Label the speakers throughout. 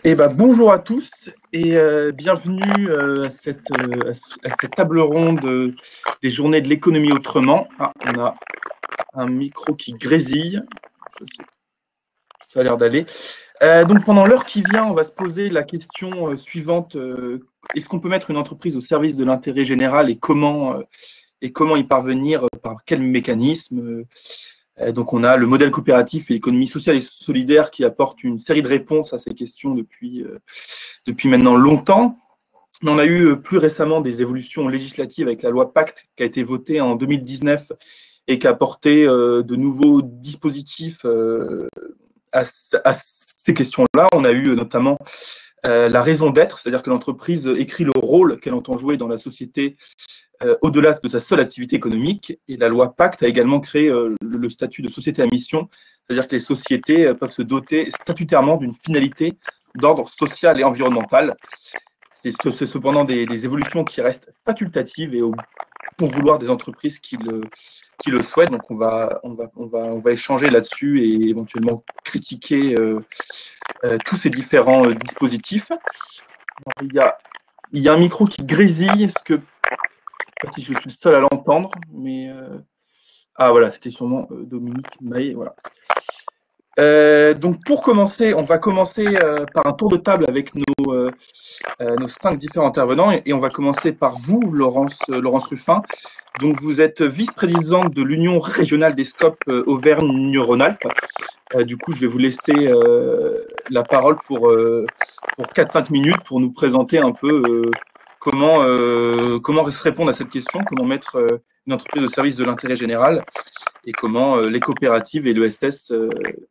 Speaker 1: Eh ben, bonjour à tous et bienvenue à cette table ronde des journées de l'économie autrement. Ah, on a un micro qui grésille. Ça a l'air d'aller. Donc pendant l'heure qui vient, on va se poser la question suivante. Est-ce qu'on peut mettre une entreprise au service de l'intérêt général et comment y parvenir, par quel mécanisme? Donc, on a le modèle coopératif et l'économie sociale et solidaire qui apporte une série de réponses à ces questions depuis maintenant longtemps. Mais on a eu plus récemment des évolutions législatives avec la loi Pacte qui a été votée en 2019 et qui a apporté de nouveaux dispositifs à ces questions-là. On a eu notamment la raison d'être, c'est-à-dire que l'entreprise écrit le rôle qu'elle entend jouer dans la société au-delà de sa seule activité économique. Et la loi Pacte a également créé le statut de société à mission, c'est-à-dire que les sociétés peuvent se doter statutairement d'une finalité d'ordre social et environnemental. C'est cependant des évolutions qui restent facultatives et au bon vouloir des entreprises qui le souhaitent. Donc on va échanger là-dessus et éventuellement critiquer tous ces différents dispositifs. Alors, il y a un micro qui grésille. Est-ce que si je suis le seul à l'entendre, mais ah voilà, c'était sûrement Dominique Maillet, voilà. Donc pour commencer, on va commencer par un tour de table avec nos 5 différents intervenants et on va commencer par vous, Laurence Ruffin. Donc vous êtes vice-présidente de l'Union régionale des SCOP Auvergne-Rhône-Alpes. Du coup, je vais vous laisser la parole pour 4-5 minutes pour nous présenter un peu comment répondre à cette question, comment mettre une entreprise au service de l'intérêt général et comment les coopératives et l'ESS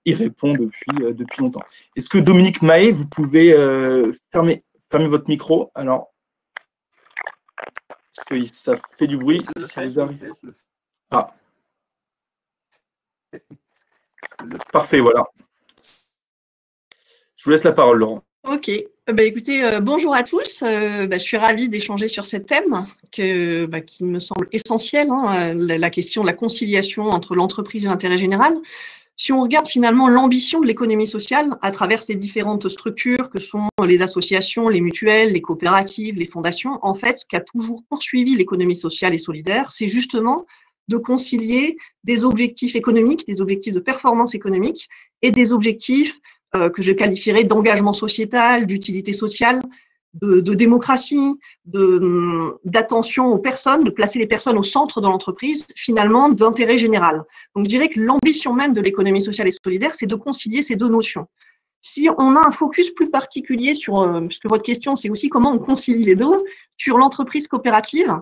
Speaker 1: y répondent depuis longtemps. Est-ce que Dominique Maillet, vous pouvez fermer votre micro? Alors, est-ce que ça fait du bruit si vous arrivez? Ah. Parfait, voilà. Je vous laisse la parole, Laurent.
Speaker 2: Ok. Écoutez, bonjour à tous. Je suis ravie d'échanger sur ce thème qui me semble essentiel, la question de la conciliation entre l'entreprise et l'intérêt général. Si on regarde finalement l'ambition de l'économie sociale à travers ces différentes structures que sont les associations, les mutuelles, les coopératives, les fondations, en fait, ce qui a toujours poursuivi l'économie sociale et solidaire, c'est justement de concilier des objectifs économiques, des objectifs de performance économique et des objectifs que je qualifierais d'engagement sociétal, d'utilité sociale, de démocratie, d'attention aux personnes, de placer les personnes au centre de l'entreprise, finalement, d'intérêt général. Donc, je dirais que l'ambition même de l'économie sociale et solidaire, c'est de concilier ces deux notions. Si on a un focus plus particulier sur, puisque votre question, c'est aussi comment on concilie les deux, sur l'entreprise coopérative,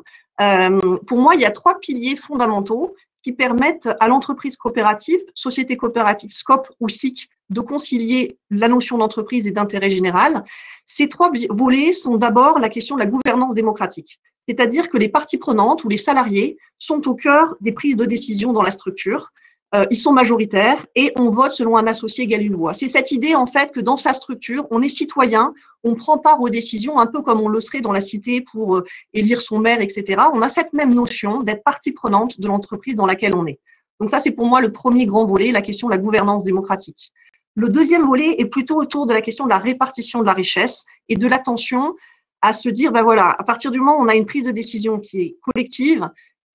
Speaker 2: pour moi, il y a 3 piliers fondamentaux qui permettent à l'entreprise coopérative, société coopérative, SCOP ou SIC, de concilier la notion d'entreprise et d'intérêt général. Ces 3 volets sont d'abord la question de la gouvernance démocratique, c'est-à-dire que les parties prenantes ou les salariés sont au cœur des prises de décision dans la structure. Ils sont majoritaires et on vote selon un associé égale une voix. C'est cette idée, en fait, que dans sa structure, on est citoyen, on prend part aux décisions, un peu comme on le serait dans la cité pour élire son maire, etc. On a cette même notion d'être partie prenante de l'entreprise dans laquelle on est. Donc ça, c'est pour moi le premier grand volet, la question de la gouvernance démocratique. Le deuxième volet est plutôt autour de la question de la répartition de la richesse et de l'attention à se dire, voilà, à partir du moment où on a une prise de décision qui est collective,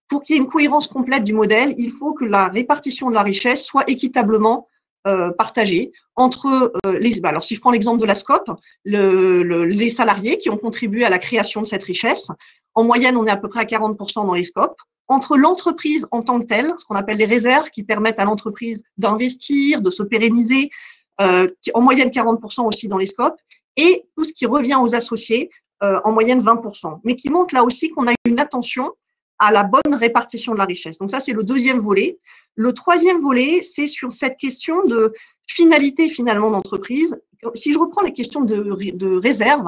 Speaker 2: pour qu'il y ait une cohérence complète du modèle, il faut que la répartition de la richesse soit équitablement partagée entre alors si je prends l'exemple de la SCOP, les salariés qui ont contribué à la création de cette richesse, en moyenne, on est à peu près à 40% dans les SCOP, entre l'entreprise en tant que telle, ce qu'on appelle les réserves qui permettent à l'entreprise d'investir, de se pérenniser, en moyenne 40% aussi dans les SCOP, et tout ce qui revient aux associés, en moyenne 20%, mais qui montre là aussi qu'on a une attention à la bonne répartition de la richesse. Donc ça, c'est le deuxième volet. Le troisième volet, c'est sur cette question de finalité finalement d'entreprise. Si je reprends les questions de réserve,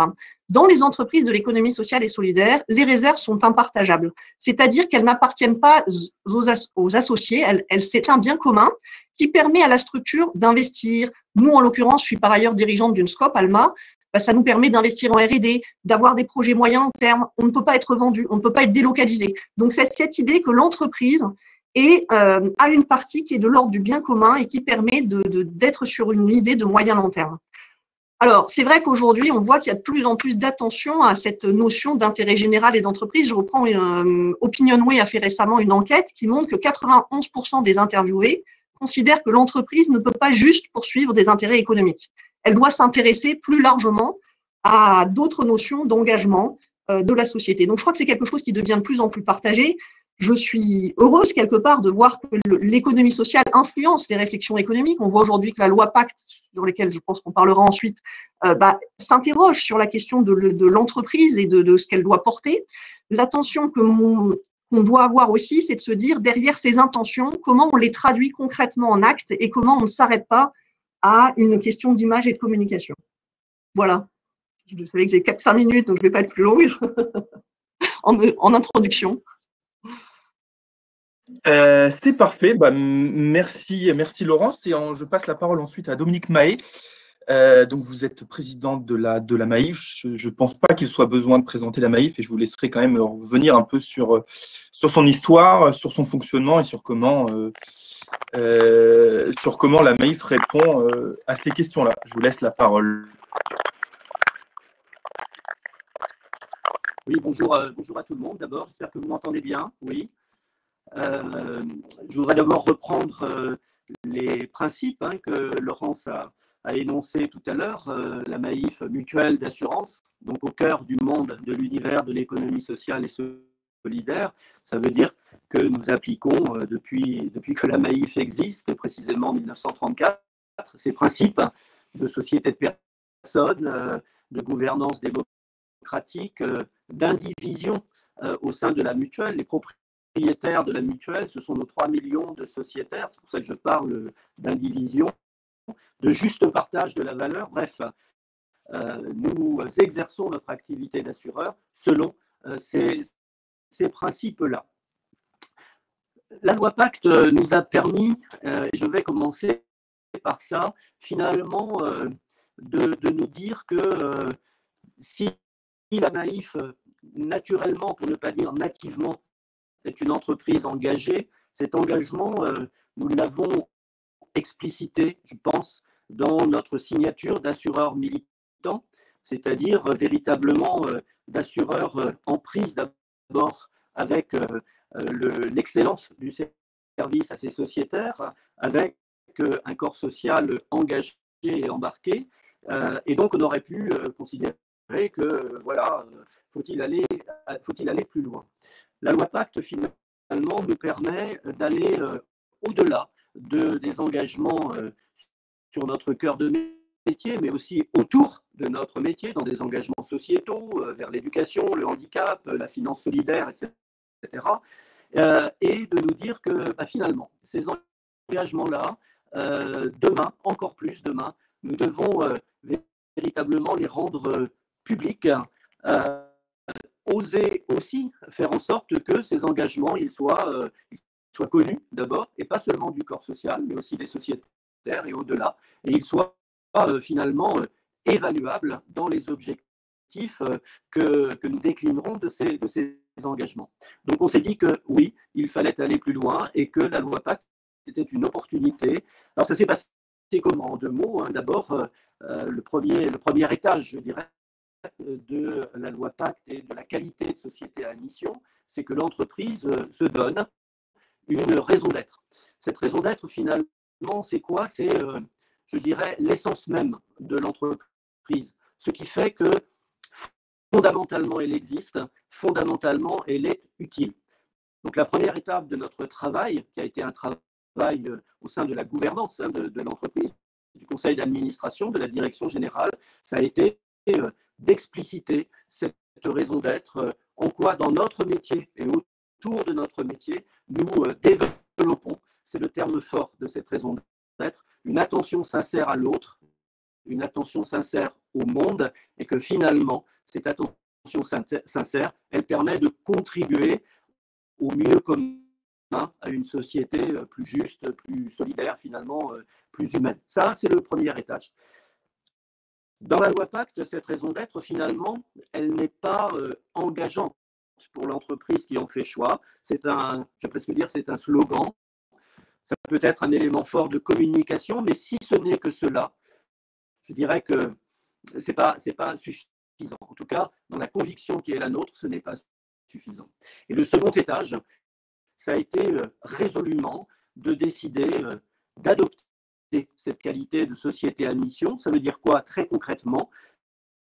Speaker 2: dans les entreprises de l'économie sociale et solidaire, les réserves sont impartageables. C'est-à-dire qu'elles n'appartiennent pas aux associés, c'est un bien commun qui permet à la structure d'investir. Nous, en l'occurrence, je suis par ailleurs dirigeante d'une SCOP, Alma, ça nous permet d'investir en R&D, d'avoir des projets moyen long terme. On ne peut pas être vendu, on ne peut pas être délocalisé. Donc, c'est cette idée que l'entreprise et à une partie qui est de l'ordre du bien commun et qui permet d'être sur une idée de moyen-long terme. Alors, c'est vrai qu'aujourd'hui, on voit qu'il y a de plus en plus d'attention à cette notion d'intérêt général et d'entreprise. Je reprends, Opinionway a fait récemment une enquête qui montre que 91% des interviewés considèrent que l'entreprise ne peut pas juste poursuivre des intérêts économiques. Elle doit s'intéresser plus largement à d'autres notions d'engagement de la société. Donc, je crois que c'est quelque chose qui devient de plus en plus partagé. Je suis heureuse quelque part de voir que l'économie sociale influence les réflexions économiques. On voit aujourd'hui que la loi Pacte, sur laquelle je pense qu'on parlera ensuite, s'interroge sur la question de l'entreprise et de ce qu'elle doit porter. L'attention qu'on doit avoir aussi, c'est de se dire, derrière ces intentions, comment on les traduit concrètement en actes et comment on ne s'arrête pas à une question d'image et de communication. Voilà. Je savais que j'ai 4-5 minutes, donc je ne vais pas être plus longue en introduction.
Speaker 1: C'est parfait. Merci Laurence. Et je passe la parole ensuite à Dominique Mahé. Donc vous êtes présidente de la Maïf. Je ne pense pas qu'il soit besoin de présenter la Maïf et je vous laisserai quand même revenir un peu sur son histoire, sur son fonctionnement et sur comment la Maïf répond à ces questions-là. Je vous laisse la parole.
Speaker 3: Oui, bonjour à tout le monde d'abord. J'espère que vous m'entendez bien. Oui. Je voudrais d'abord reprendre les principes que Laurence a énoncés tout à l'heure. La Maïf mutuelle d'assurance, donc au cœur du monde de l'univers de l'économie sociale et solidaire. Ça veut dire que nous appliquons depuis que la Maïf existe, précisément en 1934, ces principes de société de personnes, de gouvernance démocratique, d'indivision au sein de la mutuelle. Les propriétaires de la mutuelle, ce sont nos 3 millions de sociétaires, c'est pour ça que je parle d'indivision, de juste partage de la valeur. Bref, nous exerçons notre activité d'assureur selon ces principes-là. La loi Pacte nous a permis, et je vais commencer par ça, finalement, de nous dire que si la Maïf, naturellement, pour ne pas dire nativement, est une entreprise engagée, cet engagement, nous l'avons explicité, je pense, dans notre signature d'assureur militant, c'est-à-dire véritablement d'assureur en prise d'abord avec l'excellence du service à ses sociétaires, avec un corps social engagé et embarqué. Et donc, on aurait pu considérer que, voilà, faut-il aller plus loin. La loi Pacte, finalement, nous permet d'aller au-delà des engagements sur notre cœur de métier, mais aussi autour de notre métier, dans des engagements sociétaux, vers l'éducation, le handicap, la finance solidaire, etc. Et de nous dire que finalement, ces engagements-là, demain, encore plus demain, nous devons véritablement les rendre publics, oser aussi faire en sorte que ces engagements ils soient connus d'abord, et pas seulement du corps social, mais aussi des sociétaires et au-delà, et ils soient finalement évaluables dans les objectifs que nous déclinerons de ces engagements. Donc on s'est dit que oui, il fallait aller plus loin et que la loi Pacte était une opportunité. Alors ça s'est passé comment? En 2 mots, hein. D'abord, le premier étage, je dirais, de la loi Pacte et de la qualité de société à mission, c'est que l'entreprise se donne une raison d'être. Cette raison d'être, finalement, c'est quoi? C'est, je dirais, l'essence même de l'entreprise. Ce qui fait que, fondamentalement, elle existe, fondamentalement, elle est utile. Donc, la première étape de notre travail, qui a été un travail au sein de la gouvernance de l'entreprise, du conseil d'administration, de la direction générale, ça a été d'expliciter cette raison d'être, en quoi dans notre métier et autour de notre métier, nous développons, c'est le terme fort de cette raison d'être, une attention sincère à l'autre, une attention sincère au monde, et que finalement, cette attention sincère, elle permet de contribuer au mieux commun à une société plus juste, plus solidaire, finalement, plus humaine. Ça, c'est le premier étage. Dans la loi Pacte, cette raison d'être, finalement, elle n'est pas engageante. pour l'entreprise qui en fait choix. C'est je vais presque dire, c'est un slogan. Ça peut être un élément fort de communication, mais si ce n'est que cela, je dirais que c'est pas suffisant. En tout cas, dans la conviction qui est la nôtre, ce n'est pas suffisant. Et le second étage, ça a été résolument de décider d'adopter cette qualité de société à mission. Ça veut dire quoi très concrètement?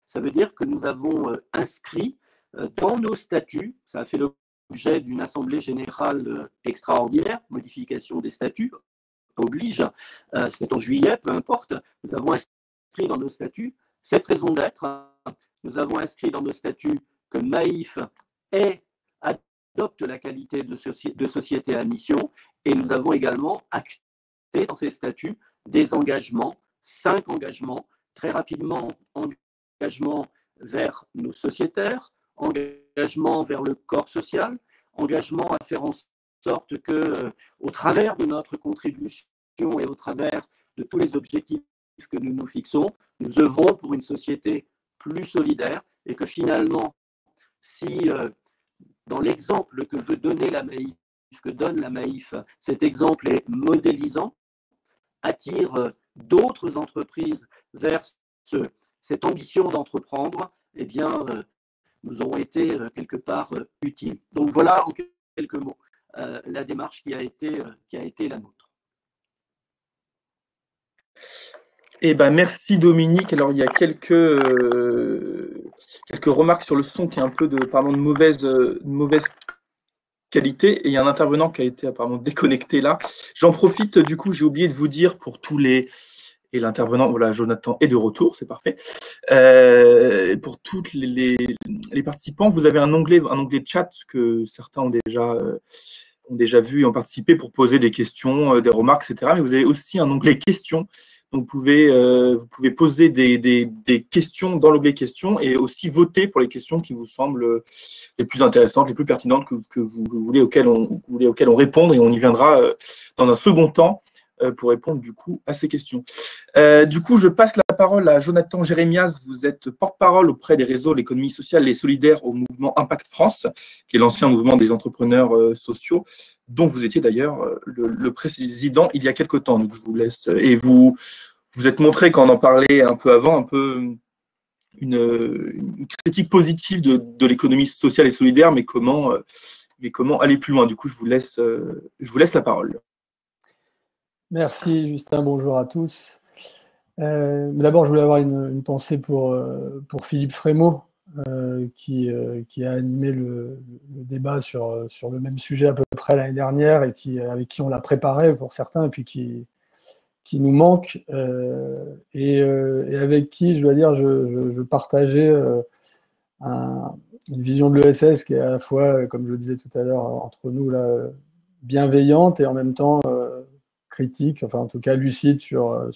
Speaker 3: Ça veut dire que nous avons inscrit dans nos statuts, ça a fait l'objet d'une assemblée générale extraordinaire, modification des statuts, oblige, c'est en juillet, peu importe, nous avons inscrit dans nos statuts cette raison d'être. Nous avons inscrit dans nos statuts que Maïf adopte la qualité de société à mission, et nous avons également acté dans ces statuts des engagements, 5 engagements, très rapidement, engagement vers nos sociétaires, engagement vers le corps social, engagement à faire en sorte que, au travers de notre contribution et au travers de tous les objectifs que nous nous fixons, nous œuvrons pour une société plus solidaire, et que finalement, si dans l'exemple que veut donner la Maïf, que donne la Maïf, cet exemple est modélisant, attire d'autres entreprises vers cette ambition d'entreprendre, eh bien, nous aurons été quelque part utiles. Donc voilà en quelques mots la démarche qui a été la nôtre.
Speaker 1: Eh ben, merci Dominique. Alors il y a quelques remarques sur le son qui est un peu de mauvaise qualité, et il y a un intervenant qui a été apparemment déconnecté là. J'en profite, du coup, j'ai oublié de vous dire pour tous les... Et l'intervenant, voilà, Jonathan est de retour, c'est parfait. Pour tous les participants, vous avez un onglet de chat que certains ont déjà vu et ont participé pour poser des questions, des remarques, etc. Mais vous avez aussi un onglet questions. Donc, vous pouvez poser des questions dans l'onglet questions, et aussi voter pour les questions qui vous semblent les plus intéressantes, les plus pertinentes que vous voulez, auxquelles on répond, et on y viendra dans un second temps pour répondre du coup à ces questions. Du coup, je passe la parole à Jonathan Jérémias. Vous êtes porte-parole auprès des réseaux de l'économie sociale et solidaire au mouvement Impact France, qui est l'ancien mouvement des entrepreneurs sociaux, dont vous étiez d'ailleurs le président il y a quelque temps. Donc je vous laisse. Et vous êtes montré, quand on en parlait un peu avant, un peu une critique positive de l'économie sociale et solidaire, mais comment aller plus loin. Du coup, je vous laisse la parole.
Speaker 4: Merci Justin, bonjour à tous. D'abord, je voulais avoir une pensée pour Philippe Frémaux, qui a animé le débat sur le même sujet à peu près l'année dernière, et avec qui on l'a préparé pour certains, et puis qui nous manque, et avec qui, je dois dire, je partageais une vision de l'ESS qui est à la fois, comme je le disais tout à l'heure, entre nous, là, bienveillante et en même temps critique, enfin en tout cas lucide sur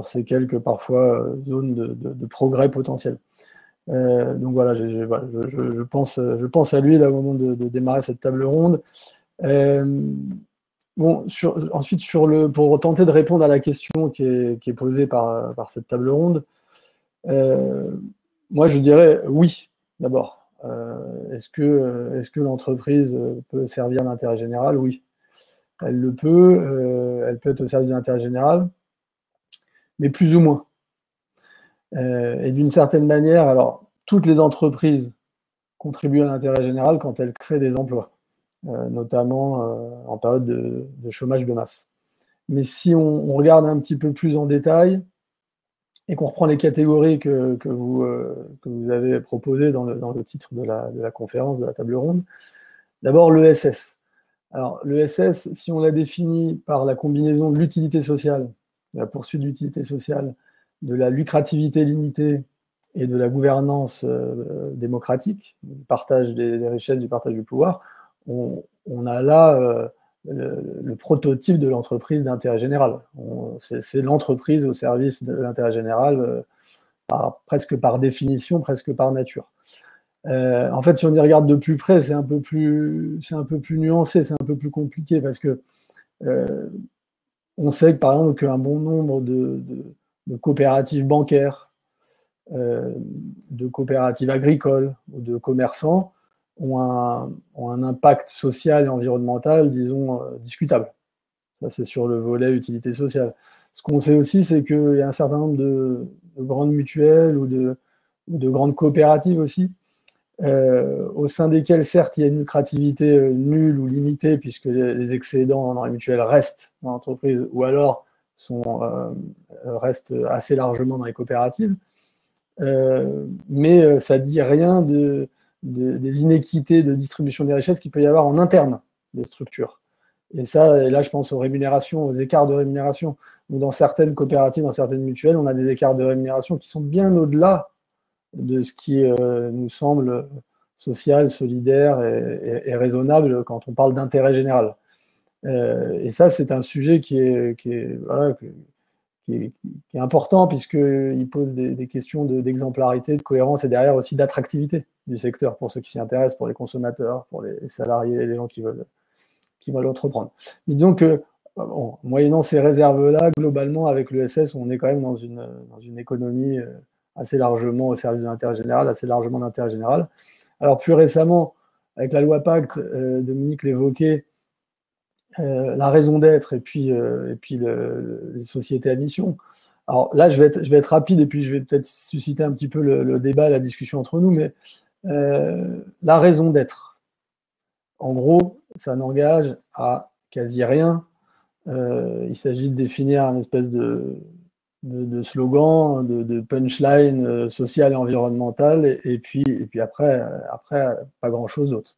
Speaker 4: ces quelques parfois zones de progrès potentiel. Donc voilà, je pense à lui là, au moment de démarrer cette table ronde. Bon, ensuite, pour tenter de répondre à la question qui est posée par cette table ronde, moi je dirais oui, d'abord. Est-ce que l'entreprise peut servir l'intérêt général? Oui. Elle le peut, elle peut être au service de l'intérêt général, mais plus ou moins. Et d'une certaine manière, alors, toutes les entreprises contribuent à l'intérêt général quand elles créent des emplois, notamment en période de chômage de masse. Mais si on regarde un petit peu plus en détail, et qu'on reprend les catégories que vous avez proposées dans le titre de la conférence, de la table ronde, d'abord l'ESS. Alors, l'ESS, si on la définit par la combinaison de l'utilité sociale, de la poursuite d'utilité sociale, de la lucrativité limitée et de la gouvernance démocratique, du partage des richesses, du partage du pouvoir, on a là le prototype de l'entreprise d'intérêt général. C'est l'entreprise au service de l'intérêt général, presque par définition, presque par nature. En fait, si on y regarde de plus près, c'est un peu plus nuancé, c'est un peu plus compliqué, parce que on sait que, par exemple, qu'un bon nombre de coopératives bancaires, de coopératives agricoles ou de commerçants ont un impact social et environnemental, disons, discutable. Ça, c'est sur le volet utilité sociale. Ce qu'on sait aussi, c'est qu'il y a un certain nombre de grandes mutuelles ou de grandes coopératives aussi, au sein desquelles, certes, il y a une lucrativité nulle ou limitée, puisque les excédents dans les mutuelles restent dans l'entreprise, ou alors restent assez largement dans les coopératives. Mais ça ne dit rien des inéquités de distribution des richesses qu'il peut y avoir en interne des structures. Et là, je pense aux rémunérations, aux écarts de rémunération. Donc, dans certaines coopératives, dans certaines mutuelles, on a des écarts de rémunération qui sont bien au-delà de ce qui nous semble social, solidaire et raisonnable quand on parle d'intérêt général. Et ça, c'est un sujet qui est important, puisqu'il pose des questions d'exemplarité, de cohérence, et derrière aussi d'attractivité du secteur pour ceux qui s'y intéressent, pour les consommateurs, pour les salariés, les gens qui veulent entreprendre. Mais disons que, moyennant ces réserves-là, globalement, avec l'ESS, on est quand même dans une économie assez largement au service de l'intérêt général, assez largement d'intérêt général. Alors, plus récemment, avec la loi Pacte, Dominique l'évoquait, la raison d'être et puis les sociétés à mission. Alors là, je vais être rapide et puis je vais peut-être susciter un petit peu le débat, la discussion entre nous, mais la raison d'être, en gros, ça n'engage à quasi rien. Il s'agit de définir un espèce de slogan, de punchline sociale et environnementale, et puis après, pas grand-chose d'autre.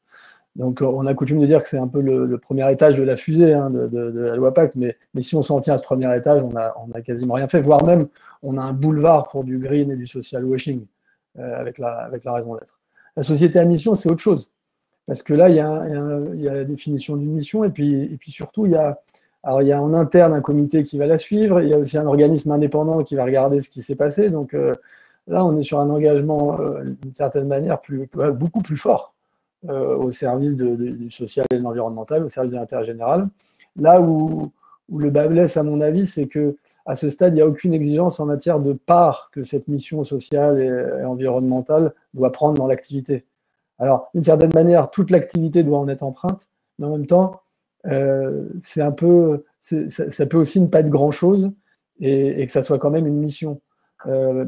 Speaker 4: Donc, on a coutume de dire que c'est un peu le premier étage de la fusée de la loi Pacte, mais si on s'en tient à ce premier étage, on a quasiment rien fait, voire même on a un boulevard pour du green et du social washing avec la raison d'être. La société à mission, c'est autre chose, parce que là, il y a la définition d'une mission, et puis surtout, il y a en interne un comité qui va la suivre, il y a aussi un organisme indépendant qui va regarder ce qui s'est passé, donc là, on est sur un engagement, d'une certaine manière, beaucoup plus fort. Au service du social et de l'environnemental, au service de l'intérêt général. Là où le bât blesse, à mon avis, c'est qu'à ce stade, il n'y a aucune exigence en matière de part que cette mission sociale et environnementale doit prendre dans l'activité. Alors, d'une certaine manière, toute l'activité doit en être empreinte, mais en même temps, ça peut aussi ne pas être grand-chose et que ça soit quand même une mission.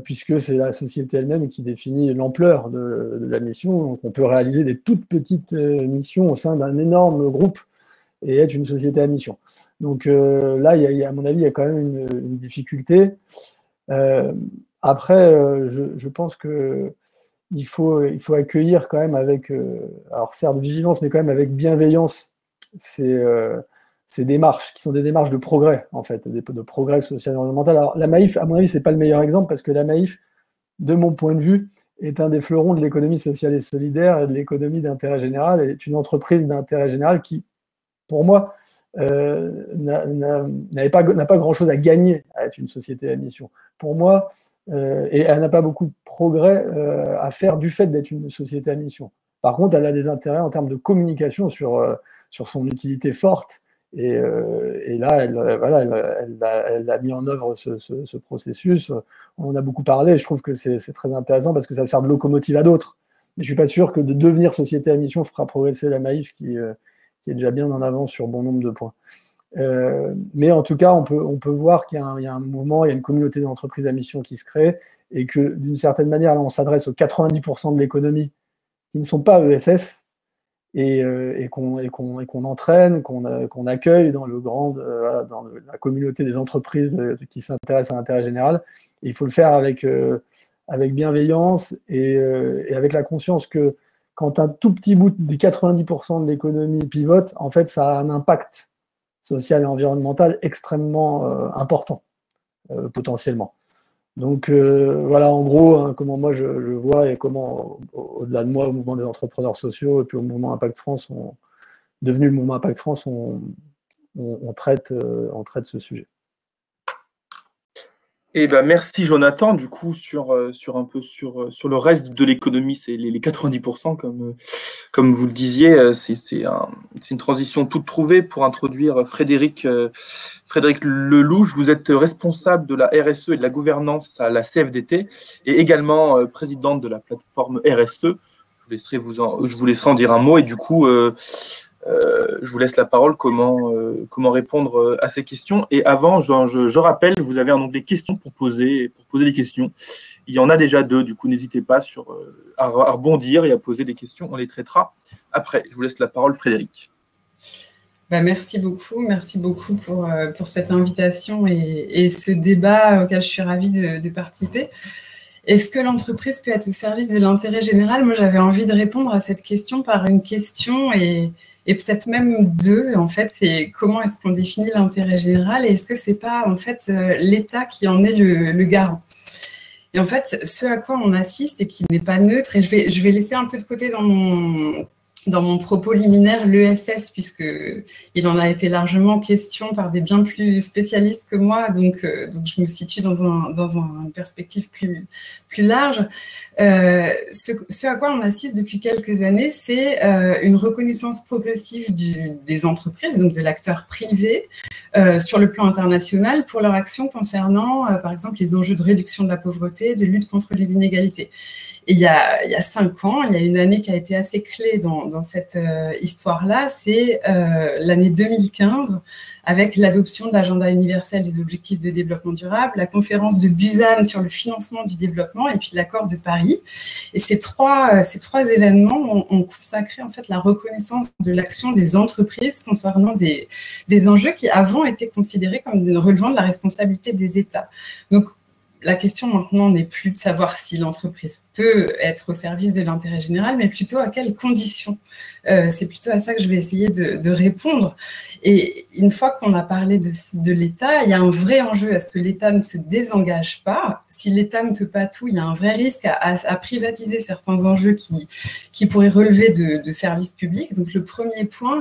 Speaker 4: Puisque c'est la société elle-même qui définit l'ampleur de la mission. Donc on peut réaliser des toutes petites missions au sein d'un énorme groupe et être une société à mission. Donc là, à mon avis, il y a quand même une difficulté. Après, je pense qu'il faut accueillir quand même avec, alors certes vigilance, mais quand même avec bienveillance ces démarches, qui sont des démarches de progrès, en fait, de progrès social et environnemental. Alors, la Maïf, à mon avis, c'est pas le meilleur exemple, parce que la Maïf, de mon point de vue, est un des fleurons de l'économie sociale et solidaire et de l'économie d'intérêt général, et est une entreprise d'intérêt général qui, pour moi, n'a pas grand-chose à gagner à être une société à mission. Pour moi, et elle n'a pas beaucoup de progrès à faire du fait d'être une société à mission. Par contre, elle a des intérêts en termes de communication sur son utilité forte. Et là, elle a mis en œuvre ce processus. On en a beaucoup parlé. Je trouve que c'est très intéressant parce que ça sert de locomotive à d'autres. Mais je ne suis pas sûr que de devenir société à mission fera progresser la Maïf, qui est déjà bien en avance sur bon nombre de points. Mais en tout cas, on peut voir qu'il y a un mouvement, il y a une communauté d'entreprises à mission qui se crée, et que d'une certaine manière, là, on s'adresse aux 90% de l'économie qui ne sont pas ESS, et qu'on entraîne, qu'on accueille dans dans la communauté des entreprises qui s'intéressent à l'intérêt général. Et il faut le faire avec bienveillance et avec la conscience que quand un tout petit bout des 90% de l'économie pivote, en fait, ça a un impact social et environnemental extrêmement important, potentiellement. Donc voilà, en gros, hein, comment moi je vois et comment, au-delà de moi, au mouvement des entrepreneurs sociaux et puis au mouvement Impact France, devenu le mouvement Impact France, on traite ce sujet.
Speaker 1: Et ben merci Jonathan, du coup, sur le reste de l'économie, c'est les 90%, comme vous le disiez, c'est une transition toute trouvée pour introduire Frédéric Lelouch. Vous êtes responsable de la RSE et de la gouvernance à la CFDT et également présidente de la plateforme RSE. Je vous laisserai en dire un mot et du coup, je vous laisse la parole, comment répondre à ces questions. Et avant, je rappelle, vous avez un onglet questions pour poser des questions. Il y en a déjà 2, du coup, n'hésitez pas à rebondir et à poser des questions. On les traitera après. Je vous laisse la parole, Frédéric.
Speaker 5: Merci beaucoup pour cette invitation et ce débat auquel je suis ravie de participer. Est-ce que l'entreprise peut être au service de l'intérêt général? Moi, j'avais envie de répondre à cette question par une question et peut-être même 2, en fait, c'est comment est-ce qu'on définit l'intérêt général et est-ce que c'est pas, en fait, l'État qui en est le garant? Et en fait, ce à quoi on assiste et qui n'est pas neutre, et je vais laisser un peu de côté dans mon propos liminaire l'ESS, puisqu'il en a été largement question par des bien plus spécialistes que moi, donc je me situe dans une perspective plus large. Ce à quoi on assiste depuis quelques années, c'est une reconnaissance progressive des entreprises, donc de l'acteur privé, sur le plan international pour leur action concernant, par exemple, les enjeux de réduction de la pauvreté, de lutte contre les inégalités. Et il y a 5 ans, il y a une année qui a été assez clé dans cette histoire-là, c'est l'année 2015, avec l'adoption de l'agenda universel des objectifs de développement durable, la conférence de Busan sur le financement du développement et puis l'accord de Paris. Et ces trois événements ont consacré en fait la reconnaissance de l'action des entreprises concernant des enjeux qui avant étaient considérés comme relevant de la responsabilité des États. Donc, la question maintenant n'est plus de savoir si l'entreprise peut être au service de l'intérêt général, mais plutôt à quelles conditions. C'est plutôt à ça que je vais essayer de répondre. Et une fois qu'on a parlé de l'État, il y a un vrai enjeu à ce que l'État ne se désengage pas. Si l'État ne peut pas tout, il y a un vrai risque à privatiser certains enjeux qui pourraient relever de services publics. Donc le premier point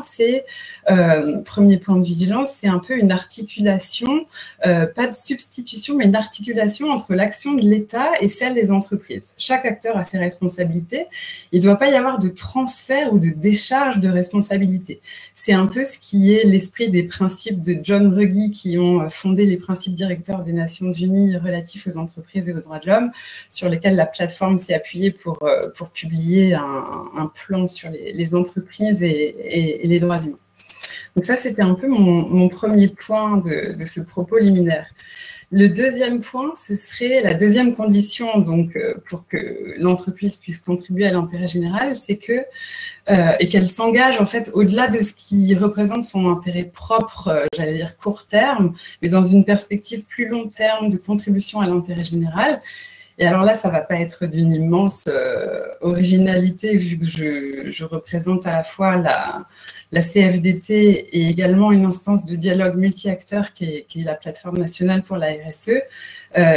Speaker 5: de vigilance, c'est un peu une articulation, pas de substitution, mais une articulation entre l'action de l'État et celle des entreprises. Chaque acteur a ses responsabilités. Il ne doit pas y avoir de transfert ou de décharge de responsabilité. C'est un peu ce qui est l'esprit des principes de John Ruggie qui ont fondé les principes directeurs des Nations Unies relatifs aux entreprises et aux droits de l'homme, sur lesquels la plateforme s'est appuyée pour publier un plan sur les entreprises et les droits humains. Donc ça, c'était un peu mon premier point de ce propos liminaire. Le deuxième point, ce serait la deuxième condition donc, pour que l'entreprise puisse contribuer à l'intérêt général, c'est et qu'elle s'engage en fait au-delà de ce qui représente son intérêt propre, j'allais dire court terme, mais dans une perspective plus long terme de contribution à l'intérêt général. Et alors là, ça ne va pas être d'une immense originalité vu que je représente à la fois la CFDT et également une instance de dialogue multi-acteurs qui est la plateforme nationale pour la RSE.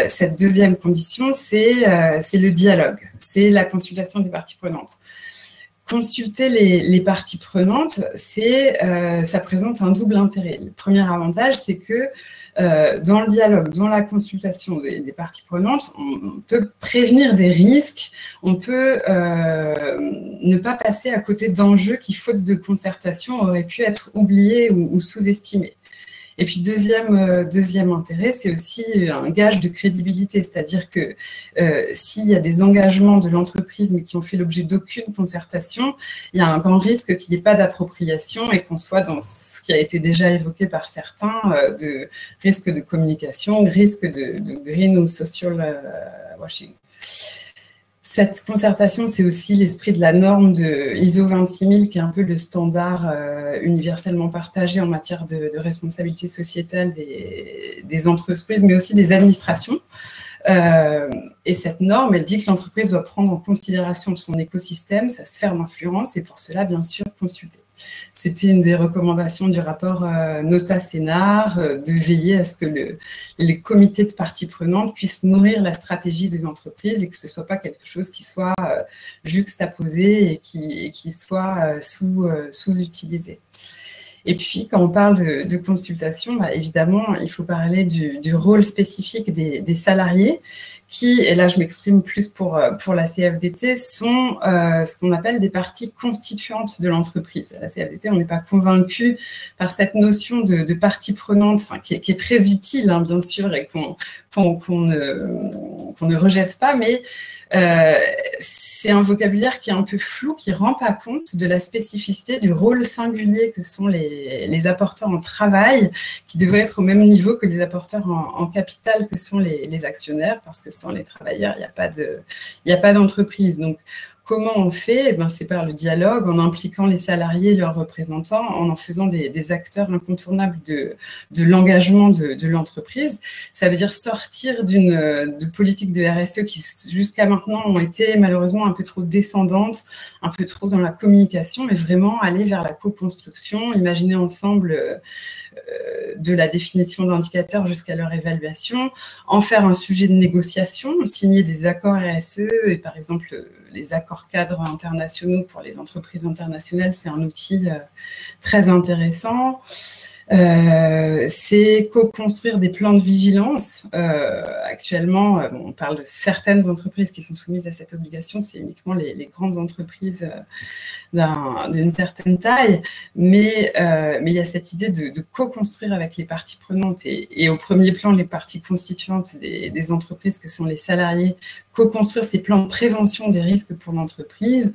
Speaker 5: Cette deuxième condition, c'est le dialogue, c'est la consultation des parties prenantes. Consulter les parties prenantes, ça présente un double intérêt. Le premier avantage, c'est que dans le dialogue, dans la consultation des parties prenantes, on peut prévenir des risques, on peut ne pas passer à côté d'enjeux qui, faute de concertation, auraient pu être oubliés ou sous-estimés. Et puis, deuxième intérêt, c'est aussi un gage de crédibilité, c'est-à-dire que s'il y a des engagements de l'entreprise mais qui ont fait l'objet d'aucune concertation, il y a un grand risque qu'il n'y ait pas d'appropriation et qu'on soit dans ce qui a été déjà évoqué par certains, de risque de communication, risque de green ou social washing. Cette concertation, c'est aussi l'esprit de la norme de ISO 26000, qui est un peu le standard universellement partagé en matière de responsabilité sociétale des entreprises, mais aussi des administrations. Et cette norme, elle dit que l'entreprise doit prendre en considération son écosystème, sa sphère d'influence, et pour cela, bien sûr, consulter. C'était une des recommandations du rapport Nota-Sénart, de veiller à ce que les comités de parties prenantes puissent nourrir la stratégie des entreprises et que ce ne soit pas quelque chose qui soit juxtaposé et qui soit sous-utilisé. Et puis, quand on parle de consultation, évidemment, il faut parler du rôle spécifique des salariés qui, et là je m'exprime plus pour la CFDT, sont ce qu'on appelle des parties constituantes de l'entreprise. À la CFDT, on n'est pas convaincu par cette notion de partie prenante, qui est très utile, hein, bien sûr, et qu'on ne rejette pas, mais c'est un vocabulaire qui est un peu flou, qui ne rend pas compte de la spécificité du rôle singulier que sont les apporteurs en travail, qui devraient être au même niveau que les apporteurs en capital que sont les actionnaires, parce que sans les travailleurs, il n'y a pas d'entreprise. Donc, comment on fait? C'est par le dialogue, en impliquant les salariés et leurs représentants, en faisant des acteurs incontournables de l'engagement de l'entreprise. Ça veut dire sortir de politiques de RSE qui, jusqu'à maintenant, ont été malheureusement un peu trop descendantes, un peu trop dans la communication, mais vraiment aller vers la co-construction, imaginer ensemble de la définition d'indicateurs jusqu'à leur évaluation, en faire un sujet de négociation, signer des accords RSE et par exemple les accords cadres internationaux pour les entreprises internationales, c'est un outil très intéressant. C'est co-construire des plans de vigilance. Actuellement, on parle de certaines entreprises qui sont soumises à cette obligation, c'est uniquement les grandes entreprises d'une certaine taille, mais il y a cette idée de co-construire avec les parties prenantes et au premier plan, les parties constituantes des entreprises que sont les salariés, co-construire ces plans de prévention des risques pour l'entreprise.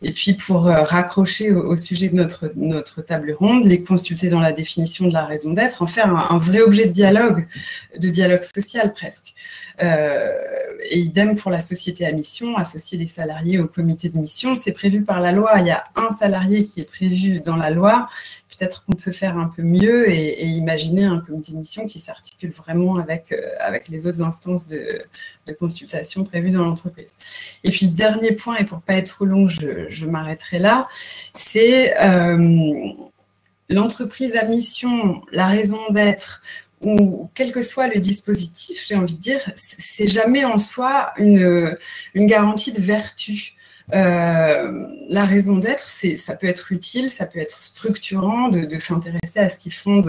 Speaker 5: Et puis, pour raccrocher au sujet de notre table ronde, les consulter dans la définition de la raison d'être, en faire un vrai objet de dialogue social presque. Et idem pour la société à mission, associer les salariés au comité de mission. C'est prévu par la loi, il y a un salarié qui est prévu dans la loi. Peut-être qu'on peut faire un peu mieux et imaginer un comité de mission qui s'articule vraiment avec les autres instances de consultation prévues dans l'entreprise. Et puis, dernier point, et pour ne pas être trop long, je m'arrêterai là, c'est l'entreprise à mission, la raison d'être, ou quel que soit le dispositif, j'ai envie de dire, c'est jamais en soi une garantie de vertu. La raison d'être, ça peut être utile, ça peut être structurant de s'intéresser à ce qui fonde,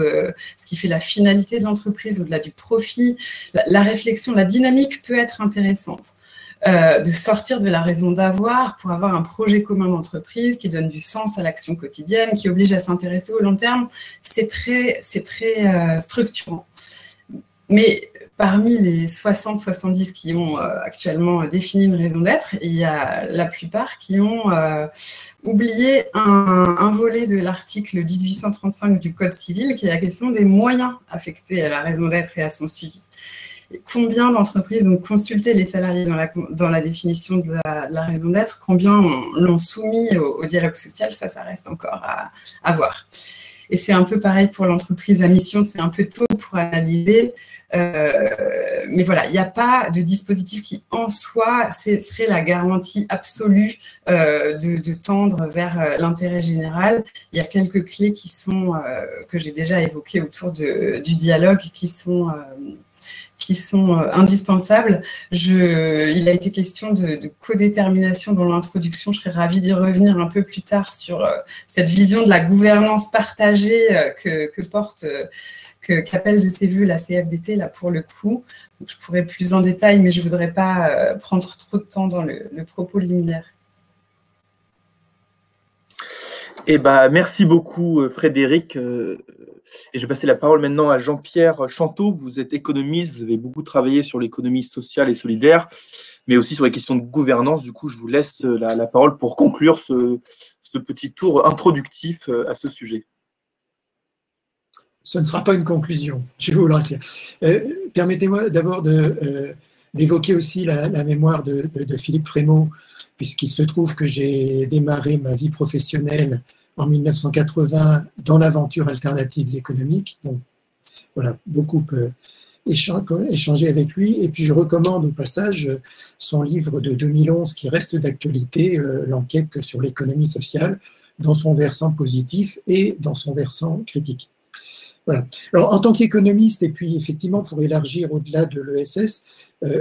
Speaker 5: ce qui fait la finalité de l'entreprise au-delà du profit. La réflexion, la dynamique peut être intéressante. De sortir de la raison d'avoir pour avoir un projet commun d'entreprise qui donne du sens à l'action quotidienne, qui oblige à s'intéresser au long terme, c'est très structurant. Mais parmi les 60-70 qui ont actuellement défini une raison d'être, il y a la plupart qui ont oublié un volet de l'article 1835 du Code civil, qui est la question des moyens affectés à la raison d'être et à son suivi. Combien d'entreprises ont consulté les salariés dans la définition de la raison d'être, combien l'ont soumis au dialogue social, ça reste encore à voir. Et c'est un peu pareil pour l'entreprise à mission, c'est un peu tôt pour analyser, mais voilà, il n'y a pas de dispositif qui, en soi, serait la garantie absolue de tendre vers l'intérêt général. Il y a quelques clés qui sont, que j'ai déjà évoquées autour du dialogue, qui sont indispensables. Il a été question de codétermination dans l'introduction. Je serais ravie d'y revenir un peu plus tard sur cette vision de la gouvernance partagée qu'appelle de ses voeux la CFDT, là, pour le coup. Donc, je pourrais plus en détail, mais je ne voudrais pas prendre trop de temps dans le propos liminaire.
Speaker 1: Merci beaucoup, Frédéric. Et je vais passer la parole maintenant à Jean-Pierre Chanteau. Vous êtes économiste, vous avez beaucoup travaillé sur l'économie sociale et solidaire, mais aussi sur les questions de gouvernance. Du coup, je vous laisse la parole pour conclure ce petit tour introductif à ce sujet.
Speaker 6: Ce ne sera pas une conclusion, je vais vous lancer. Permettez-moi d'abord d'évoquer aussi la mémoire de Philippe Frémaux, puisqu'il se trouve que j'ai démarré ma vie professionnelle en 1980 dans l'aventure Alternatives économiques. Donc, voilà, beaucoup échanger avec lui. Et puis, je recommande au passage son livre de 2011 qui reste d'actualité, l'enquête sur l'économie sociale, dans son versant positif et dans son versant critique. Voilà. Alors, en tant qu'économiste, et puis effectivement pour élargir au-delà de l'ESS,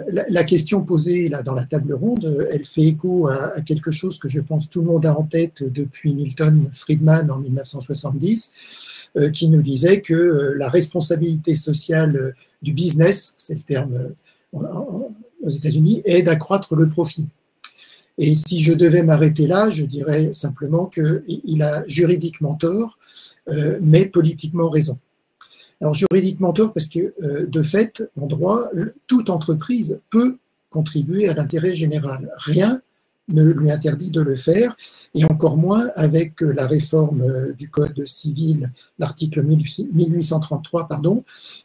Speaker 6: la question posée là, dans la table ronde, elle fait écho à quelque chose que je pense tout le monde a en tête depuis Milton Friedman en 1970, qui nous disait que la responsabilité sociale du business, c'est le terme aux États-Unis, est d'accroître le profit. Et si je devais m'arrêter là, je dirais simplement qu'il a juridiquement tort, mais politiquement raison. Alors juridiquement tort parce que, de fait, en droit, toute entreprise peut contribuer à l'intérêt général. Rien ne lui interdit de le faire, et encore moins avec la réforme du Code civil, l'article 1833,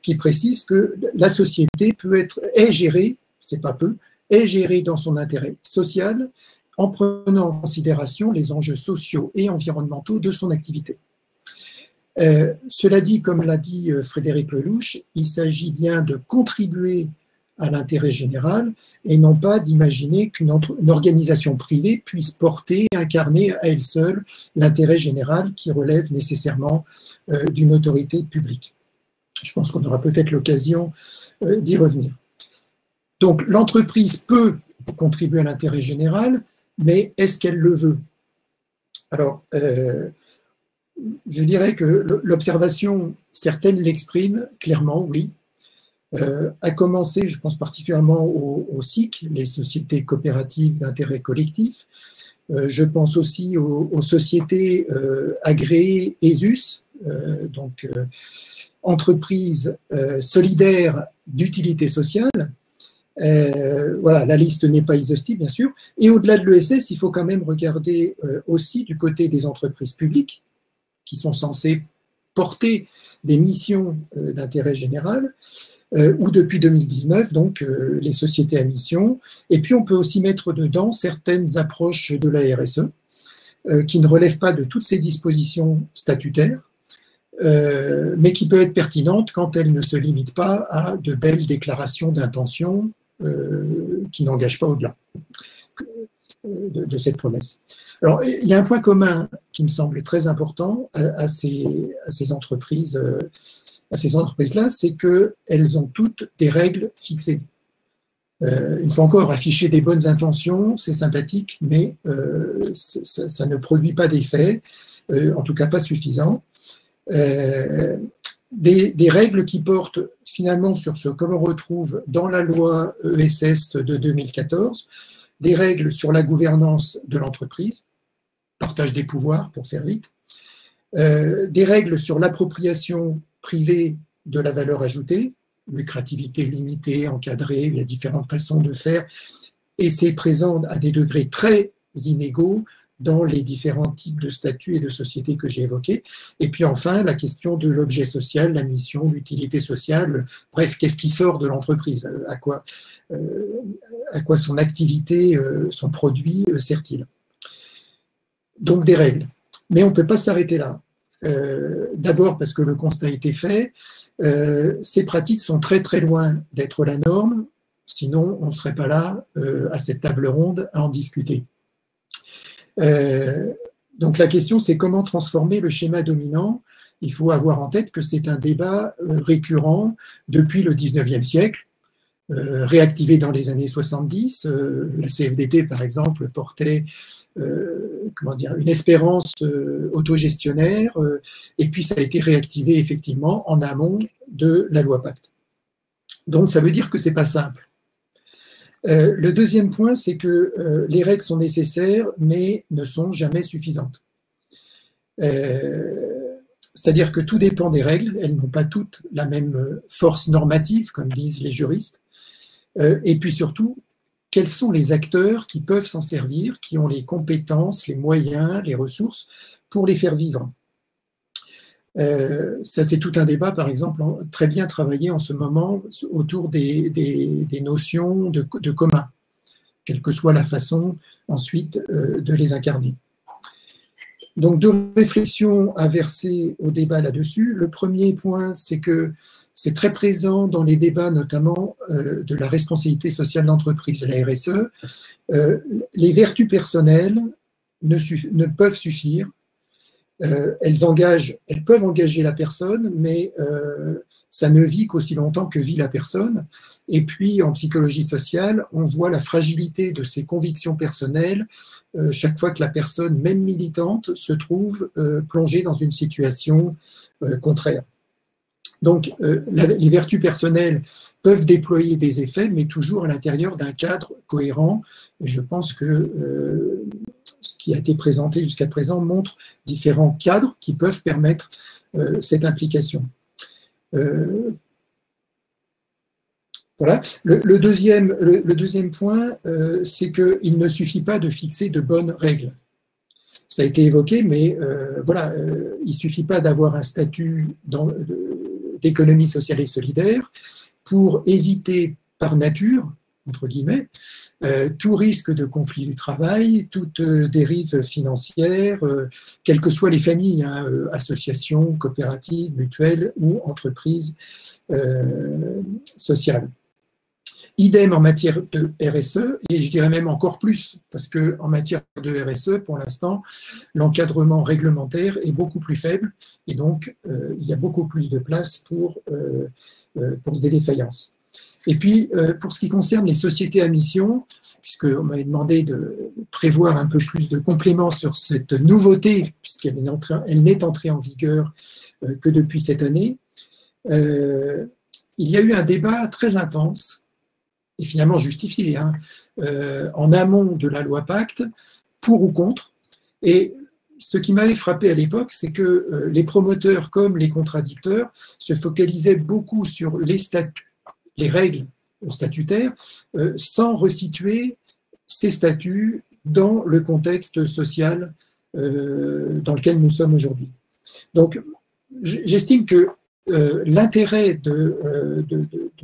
Speaker 6: qui précise que la société est gérée, c'est pas peu, est gérée dans son intérêt social en prenant en considération les enjeux sociaux et environnementaux de son activité. Cela dit, comme l'a dit Frédéric Lellouche, il s'agit bien de contribuer à l'intérêt général et non pas d'imaginer qu'une organisation privée puisse porter, incarner à elle seule l'intérêt général qui relève nécessairement d'une autorité publique. Je pense qu'on aura peut-être l'occasion d'y revenir. Donc l'entreprise peut contribuer à l'intérêt général, mais est-ce qu'elle le veut? Alors, je dirais que l'observation, certaines l'expriment clairement, oui. À commencer, je pense particulièrement aux SIC, les sociétés coopératives d'intérêt collectif. Je pense aussi aux sociétés agréées ESUS, donc entreprises solidaires d'utilité sociale. Voilà, la liste n'est pas exhaustive, bien sûr. Et au-delà de l'ESS, il faut quand même regarder aussi du côté des entreprises publiques qui sont censées porter des missions d'intérêt général, ou depuis 2019, donc les sociétés à mission. Et puis on peut aussi mettre dedans certaines approches de la RSE qui ne relèvent pas de toutes ces dispositions statutaires, mais qui peuvent être pertinentes quand elles ne se limitent pas à de belles déclarations d'intention qui n'engagent pas au-delà de cette promesse. Alors, il y a un point commun qui me semble très important à ces entreprises, à ces entreprises-là, c'est qu'elles ont toutes des règles fixées. Une fois encore, afficher des bonnes intentions, c'est sympathique, mais ça ne produit pas d'effet, en tout cas pas suffisant. Des règles qui portent finalement sur ce que l'on retrouve dans la loi ESS de 2014, des règles sur la gouvernance de l'entreprise, partage des pouvoirs pour faire vite, des règles sur l'appropriation privée de la valeur ajoutée, lucrativité limitée, encadrée, il y a différentes façons de faire, et c'est présent à des degrés très inégaux dans les différents types de statuts et de sociétés que j'ai évoqués. Et puis enfin, la question de l'objet social, la mission, l'utilité sociale, bref, qu'est-ce qui sort de l'entreprise, à quoi son activité, son produit sert-il. Donc des règles. Mais on ne peut pas s'arrêter là. D'abord parce que le constat a été fait, ces pratiques sont très très loin d'être la norme, sinon on ne serait pas là à cette table ronde à en discuter. Donc la question c'est comment transformer le schéma dominant. Il faut avoir en tête que c'est un débat récurrent depuis le 19e siècle, réactivé dans les années 70. La CFDT par exemple portait une espérance autogestionnaire, et puis ça a été réactivé effectivement en amont de la loi Pacte. Donc ça veut dire que c'est pas simple. Le deuxième point, c'est que les règles sont nécessaires, mais ne sont jamais suffisantes. C'est-à-dire que tout dépend des règles, elles n'ont pas toutes la même force normative, comme disent les juristes, et puis surtout, quels sont les acteurs qui peuvent s'en servir, qui ont les compétences, les moyens, les ressources pour les faire vivre. Ça, c'est tout un débat, par exemple, très bien travaillé en ce moment autour des notions de commun, quelle que soit la façon ensuite de les incarner. Donc, deux réflexions à verser au débat là-dessus. Le premier point, c'est que c'est très présent dans les débats, notamment de la responsabilité sociale d'entreprise, la RSE. Les vertus personnelles ne peuvent suffire. elles peuvent engager la personne, mais ça ne vit qu'aussi longtemps que vit la personne. Et puis, en psychologie sociale, on voit la fragilité de ses convictions personnelles chaque fois que la personne, même militante, se trouve plongée dans une situation contraire. Donc, les vertus personnelles peuvent déployer des effets, mais toujours à l'intérieur d'un cadre cohérent. Et je pense que ce qui a été présenté jusqu'à présent montre différents cadres qui peuvent permettre cette implication. Voilà. Le deuxième point, c'est qu'il ne suffit pas de fixer de bonnes règles. Ça a été évoqué, mais voilà, il ne suffit pas d'avoir un statut d'économie sociale et solidaire pour éviter par nature, entre guillemets, tout risque de conflit du travail, toute dérive financière, quelles que soient les familles, hein, associations, coopératives, mutuelles ou entreprises sociales. Idem en matière de RSE, et je dirais même encore plus, parce qu'en matière de RSE, pour l'instant, l'encadrement réglementaire est beaucoup plus faible, et donc il y a beaucoup plus de place pour des défaillances. Et puis, pour ce qui concerne les sociétés à mission, puisqu'on m'avait demandé de prévoir un peu plus de compléments sur cette nouveauté, puisqu'elle n'est entrée en vigueur que depuis cette année, il y a eu un débat très intense, et finalement justifié, hein, en amont de la loi Pacte, pour ou contre. Et ce qui m'avait frappé à l'époque, c'est que les promoteurs comme les contradicteurs se focalisaient beaucoup sur les règles statutaires, sans resituer ces statuts dans le contexte social dans lequel nous sommes aujourd'hui. Donc, j'estime que l'intérêt de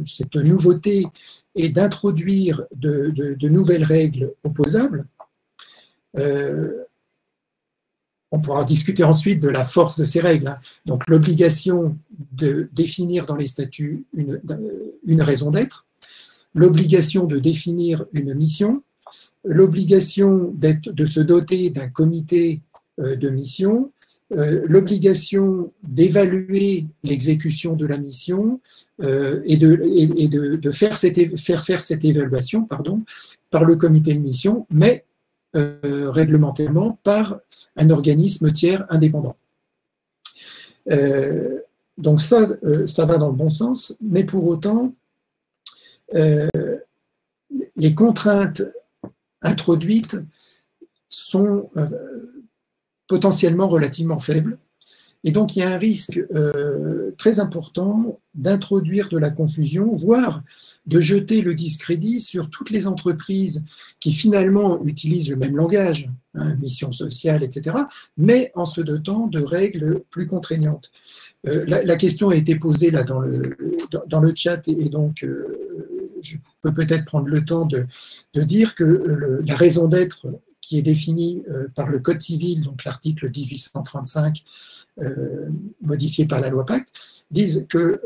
Speaker 6: cette nouveauté est d'introduire de nouvelles règles opposables. On pourra discuter ensuite de la force de ces règles. Hein. Donc l'obligation de définir dans les statuts une raison d'être, l'obligation de définir une mission, l'obligation de se doter d'un comité de mission, l'obligation d'évaluer l'exécution de la mission et de faire cette évaluation par le comité de mission, mais réglementairement par un organisme tiers indépendant. Donc ça va dans le bon sens, mais pour autant, les contraintes introduites sont potentiellement relativement faibles. Et donc, il y a un risque très important d'introduire de la confusion, voire de jeter le discrédit sur toutes les entreprises qui finalement utilisent le même langage, hein, mission sociale, etc., mais en se dotant de règles plus contraignantes. La question a été posée là dans le chat, et donc je peux peut-être prendre le temps de dire que la raison d'être qui est définie par le Code civil, donc l'article 1835, modifié par la loi Pacte, disent que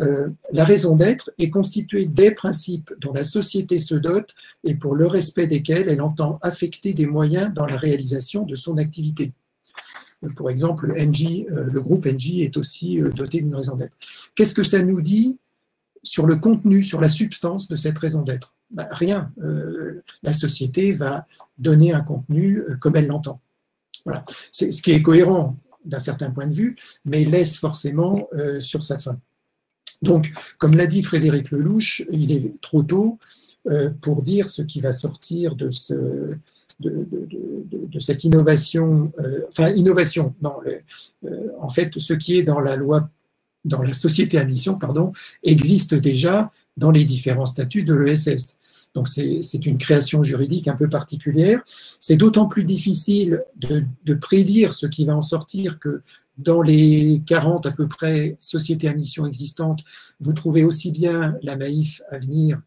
Speaker 6: la raison d'être est constituée des principes dont la société se dote et pour le respect desquels elle entend affecter des moyens dans la réalisation de son activité. Pour exemple, le groupe Engie est aussi doté d'une raison d'être. Qu'est-ce que ça nous dit sur le contenu, sur la substance de cette raison d'être? Ben, rien. La société va donner un contenu comme elle l'entend. Voilà. C'est ce qui est cohérent d'un certain point de vue, mais laisse forcément sur sa fin. Donc, comme l'a dit Frédéric Lelouch, il est trop tôt pour dire ce qui va sortir de cette innovation, en fait, ce qui est dans la loi, dans la société à mission, existe déjà dans les différents statuts de l'ESS. Donc c'est une création juridique un peu particulière. C'est d'autant plus difficile de prédire ce qui va en sortir que dans les 40 à peu près sociétés à mission existantes, vous trouvez aussi bien la Maïf Avenir,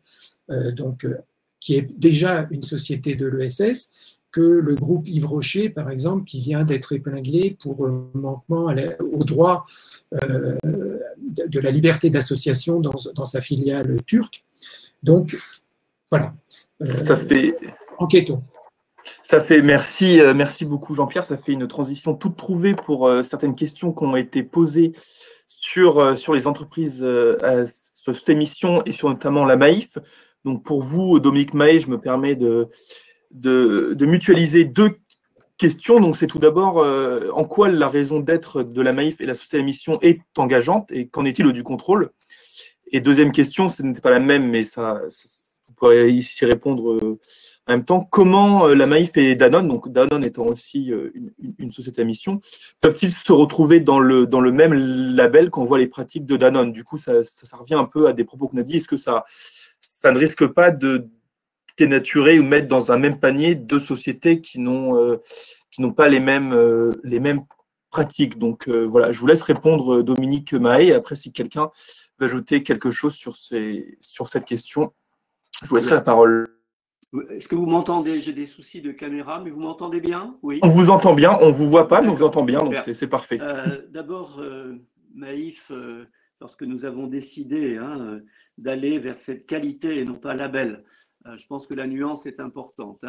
Speaker 6: qui est déjà une société de l'ESS, que le groupe Yves Rocher, par exemple, qui vient d'être épinglé pour manquement au droit de la liberté d'association dans sa filiale turque. Donc, voilà.
Speaker 1: Ça fait...
Speaker 6: Enquêtons.
Speaker 1: Merci beaucoup Jean-Pierre. Ça fait une transition toute trouvée pour certaines questions qui ont été posées sur les entreprises sur cette émission et sur notamment la Maïf. Donc pour vous, Dominique Mahé, je me permets de mutualiser deux questions. Donc c'est tout d'abord en quoi la raison d'être de la Maïf et la société à mission est engageante et qu'en est-il du contrôle? Et deuxième question, ce n'était pas la même, mais vous pourrez ici répondre en même temps. Comment la Maïf et Danone, donc Danone étant aussi une société à mission, peuvent-ils se retrouver dans le même label quand on voit les pratiques de Danone? Du coup, ça revient un peu à des propos qu'on a dit. Est-ce que ça ne risque pas de dénaturer ou mettre dans un même panier deux sociétés qui n'ont pas les mêmes pratiques? Donc voilà, je vous laisse répondre Dominique Mahé. Après, si quelqu'un veut ajouter quelque chose sur cette question, je vous laisserai la parole.
Speaker 3: Est-ce que vous m'entendez? J'ai des soucis de caméra, mais vous m'entendez bien? Oui.
Speaker 1: On vous entend bien, on ne vous voit pas, mais on vous entend bien, donc c'est parfait.
Speaker 3: D'abord, Maïf, lorsque nous avons décidé d'aller vers cette qualité et non pas label, je pense que la nuance est importante,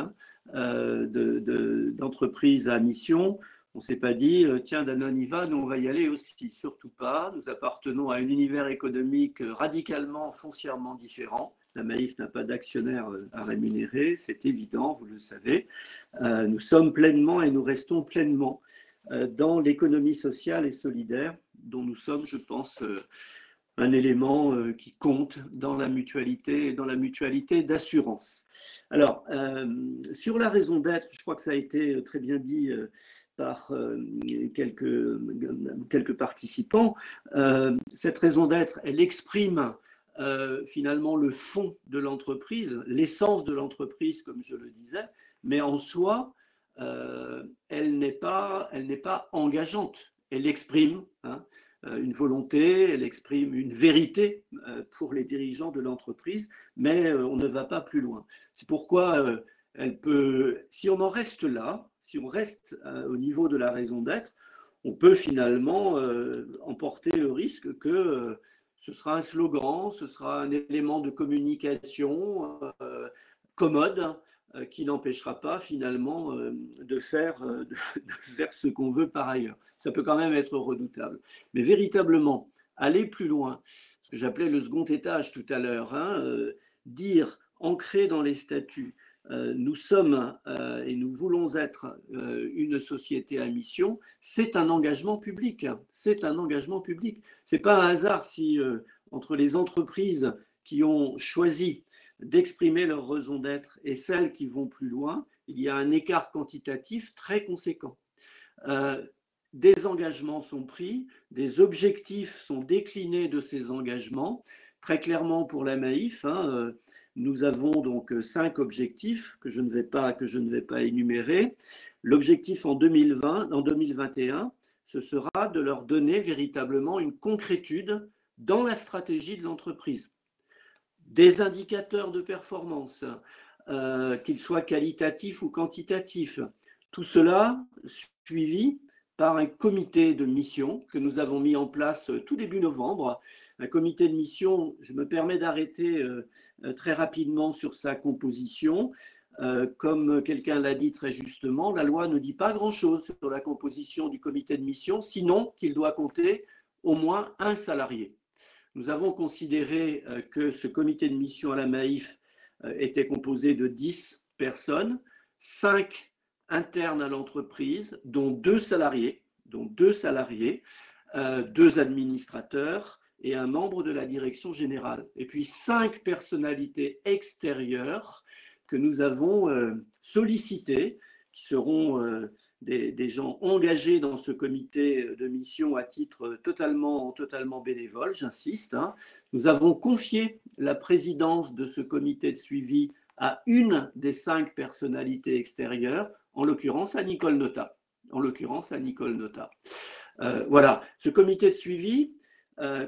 Speaker 3: d'entreprise à mission. On ne s'est pas dit, tiens, Danone y va, nous on va y aller aussi. Surtout pas. Nous appartenons à un univers économique radicalement, foncièrement différent. La Maïf n'a pas d'actionnaire à rémunérer, c'est évident, vous le savez. Nous sommes pleinement et nous restons pleinement dans l'économie sociale et solidaire dont nous sommes, je pense, un élément qui compte dans la mutualité d'assurance. Alors, sur la raison d'être, je crois que ça a été très bien dit par quelques participants. Cette raison d'être, elle exprime finalement le fond de l'entreprise, l'essence de l'entreprise, comme je le disais, mais en soi, elle n'est pas engageante. Elle exprime une volonté, elle exprime une vérité pour les dirigeants de l'entreprise, mais on ne va pas plus loin. C'est pourquoi elle peut, si on en reste là, si on reste au niveau de la raison d'être, on peut finalement emporter le risque que ce sera un slogan, ce sera un élément de communication commode qui n'empêchera pas finalement de faire ce qu'on veut par ailleurs. Ça peut quand même être redoutable. Mais véritablement, aller plus loin, ce que j'appelais le second étage tout à l'heure, dire, ancrer dans les statuts, nous sommes et nous voulons être une société à mission, c'est un engagement public. C'est un engagement public. Ce n'est pas un hasard si entre les entreprises qui ont choisi d'exprimer leur raison d'être et celles qui vont plus loin, il y a un écart quantitatif très conséquent. Des engagements sont pris, des objectifs sont déclinés de ces engagements. Très clairement pour la Maïf, nous avons donc 5 objectifs que je ne vais pas énumérer. L'objectif en 2021, ce sera de leur donner véritablement une concrétude dans la stratégie de l'entreprise. Des indicateurs de performance, qu'ils soient qualitatifs ou quantitatifs. Tout cela suivi par un comité de mission que nous avons mis en place tout début novembre. Un comité de mission, je me permets d'arrêter très rapidement sur sa composition. Comme quelqu'un l'a dit très justement, la loi ne dit pas grand-chose sur la composition du comité de mission, sinon qu'il doit compter au moins un salarié. Nous avons considéré que ce comité de mission à la Maïf était composé de 10 personnes, 5 internes à l'entreprise, dont 2 salariés, 2 administrateurs et un membre de la direction générale. Et puis 5 personnalités extérieures que nous avons sollicitées, qui seront des gens engagés dans ce comité de mission à titre totalement bénévole, j'insiste. Nous avons confié la présidence de ce comité de suivi à une des 5 personnalités extérieures, en l'occurrence à Nicole Notat. Voilà, ce comité de suivi,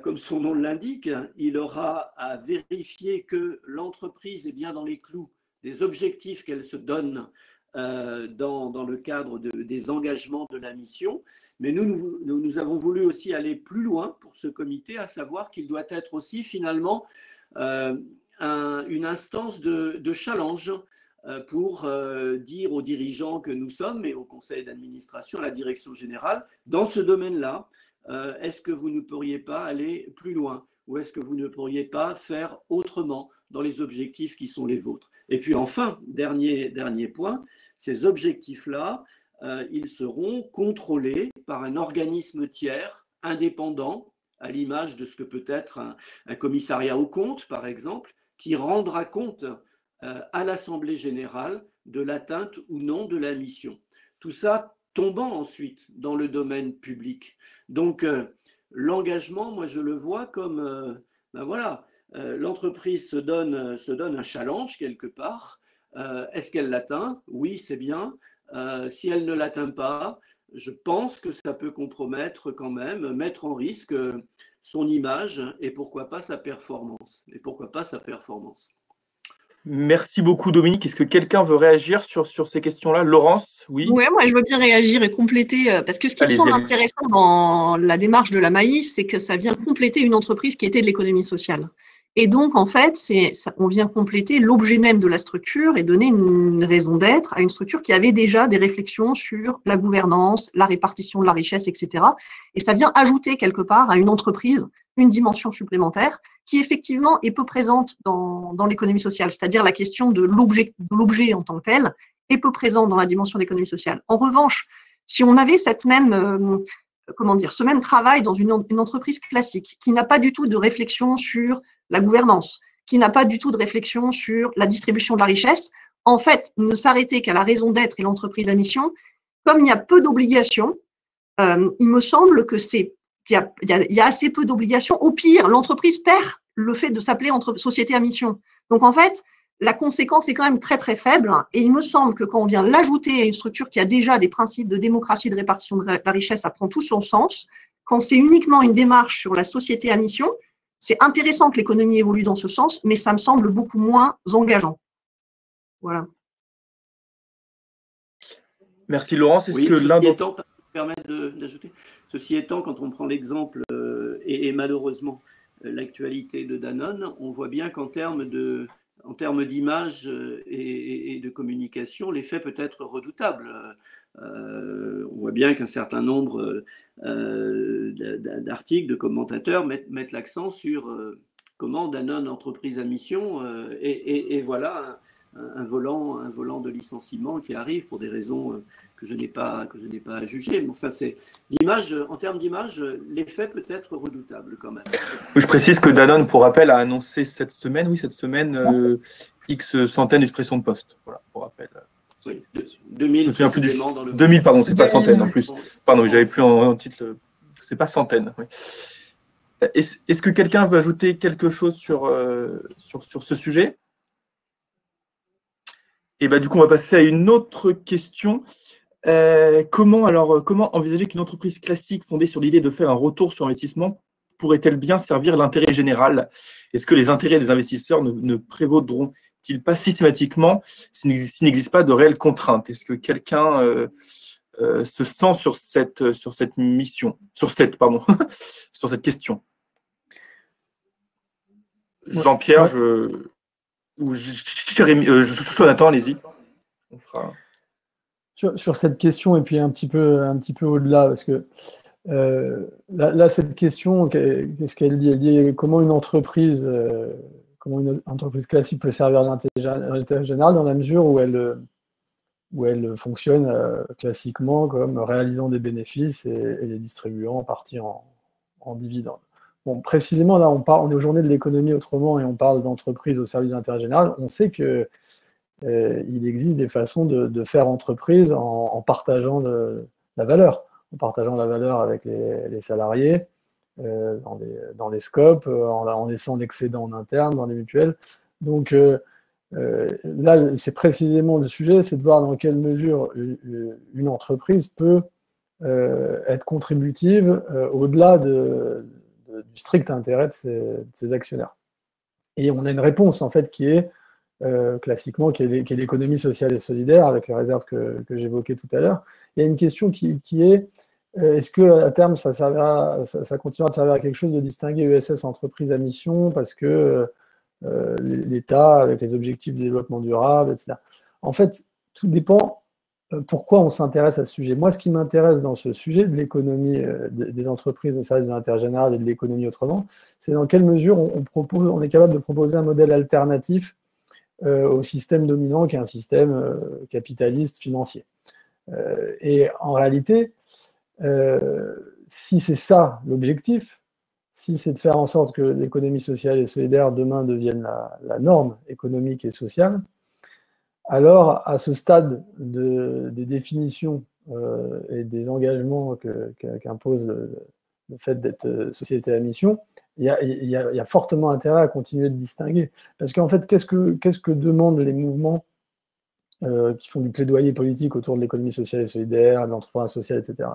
Speaker 3: comme son nom l'indique, il aura à vérifier que l'entreprise est bien dans les clous des objectifs qu'elle se donne dans le cadre des engagements de la mission. Mais nous avons voulu aussi aller plus loin pour ce comité, à savoir qu'il doit être aussi finalement une instance de challenge pour dire aux dirigeants que nous sommes et au conseil d'administration, à la direction générale, dans ce domaine-là, est-ce que vous ne pourriez pas aller plus loin ou est-ce que vous ne pourriez pas faire autrement dans les objectifs qui sont les vôtres? Et puis enfin, dernier point, ces objectifs-là, ils seront contrôlés par un organisme tiers indépendant, à l'image de ce que peut être un commissariat aux comptes, par exemple, qui rendra compte à l'Assemblée générale de l'atteinte ou non de la mission. Tout ça tombant ensuite dans le domaine public. Donc, l'engagement, moi, je le vois comme, voilà, l'entreprise se donne un challenge quelque part. Est-ce qu'elle l'atteint? Oui, c'est bien. Si elle ne l'atteint pas, je pense que ça peut compromettre quand même, mettre en risque son image et pourquoi pas sa performance.
Speaker 1: Merci beaucoup, Dominique. Est-ce que quelqu'un veut réagir sur ces questions-là? Laurence, oui?
Speaker 2: Oui, moi, je veux bien réagir et compléter, parce que ce qui me semble intéressant dans la démarche de la Maïf, c'est que ça vient compléter une entreprise qui était de l'économie sociale. Et donc, en fait, on vient compléter l'objet même de la structure et donner une raison d'être à une structure qui avait déjà des réflexions sur la gouvernance, la répartition de la richesse, etc. Et ça vient ajouter quelque part à une entreprise une dimension supplémentaire qui, effectivement, est peu présente dans l'économie sociale. C'est-à-dire la question de l'objet en tant que tel est peu présente dans la dimension de l'économie sociale. En revanche, si on avait cette même... ce même travail dans une entreprise classique qui n'a pas du tout de réflexion sur la gouvernance, qui n'a pas du tout de réflexion sur la distribution de la richesse, en fait, ne s'arrêter qu'à la raison d'être et l'entreprise à mission, comme il y a peu d'obligations, il me semble qu'il y a assez peu d'obligations. Au pire, l'entreprise perd le fait de s'appeler société à mission. Donc, en fait, la conséquence est quand même très, très faible. Et il me semble que quand on vient l'ajouter à une structure qui a déjà des principes de démocratie, de répartition de la richesse, ça prend tout son sens. Quand c'est uniquement une démarche sur la société à mission, c'est intéressant que l'économie évolue dans ce sens, mais ça me semble beaucoup moins engageant. Voilà.
Speaker 1: Merci, Laurence. Est-ce que l'un d'entre...
Speaker 3: d'ajouter. Ceci étant, quand on prend l'exemple, et malheureusement l'actualité de Danone, on voit bien qu'en termes d'image et de communication, l'effet peut être redoutable. On voit bien qu'un certain nombre d'articles, de commentateurs mettent l'accent sur comment Danone, entreprise à mission, et voilà un volant de licenciement qui arrive pour des raisons que je n'ai pas à juger. Mais enfin, en termes d'image, l'effet peut être redoutable quand même.
Speaker 1: Oui, je précise que Danone, pour rappel, a annoncé cette semaine, X centaines d'expressions de poste. Voilà, pour rappel.
Speaker 3: Oui, 2000 précisément dans le...
Speaker 1: 2000, pardon, c'est pas centaines en plus. Pardon, j'avais plus en titre, c'est pas centaines. Oui. Est-ce que quelqu'un veut ajouter quelque chose sur ce sujet? Et bah, du coup, on va passer à une autre question. Comment envisager qu'une entreprise classique fondée sur l'idée de faire un retour sur investissement pourrait-elle bien servir l'intérêt général? Est-ce que les intérêts des investisseurs ne prévaudront-ils pas systématiquement s'il n'existe pas de réelles contraintes? Est-ce que quelqu'un se sent sur cette mission, sur cette question? Jean-Pierre, Jonathan, allez-y. On fera...
Speaker 4: Sur cette question, et puis un petit peu au-delà, parce que là, cette question, qu'est-ce qu'elle dit? Elle dit comment une entreprise classique peut servir l'intérêt général dans la mesure où elle fonctionne classiquement comme réalisant des bénéfices et les distribuant en partie en dividendes. Bon, précisément, là, on est aux journées de l'économie autrement et on parle d'entreprise au service de l'intérêt général. On sait que il existe des façons de faire entreprise en partageant la valeur, avec les salariés, dans les scopes, en laissant l'excédent en interne, dans les mutuelles. Donc là, c'est précisément le sujet, c'est de voir dans quelle mesure une entreprise peut être contributive au-delà du strict intérêt de ses actionnaires. Et on a une réponse, en fait, qui est classiquement, qui est l'économie sociale et solidaire, avec les réserves que j'évoquais tout à l'heure. Il y a une question qui est, est-ce qu'à terme, ça continuera de servir à quelque chose de distinguer ESS entreprise à mission, parce que l'État, avec les objectifs de développement durable, etc. En fait, tout dépend pourquoi on s'intéresse à ce sujet. Moi, ce qui m'intéresse dans ce sujet de l'économie des entreprises au service de l'intérêt général et de l'économie autrement, c'est dans quelle mesure on est capable de proposer un modèle alternatif au système dominant qui est un système capitaliste financier. Et en réalité, si c'est ça l'objectif, si c'est de faire en sorte que l'économie sociale et solidaire demain devienne la norme économique et sociale, alors à ce stade des définitions et des engagements qu'impose le fait d'être société à mission, il y a fortement intérêt à continuer de distinguer. Parce qu'en fait, qu'est-ce que demandent les mouvements qui font du plaidoyer politique autour de l'économie sociale et solidaire, de l'entrepreneuriat social, etc.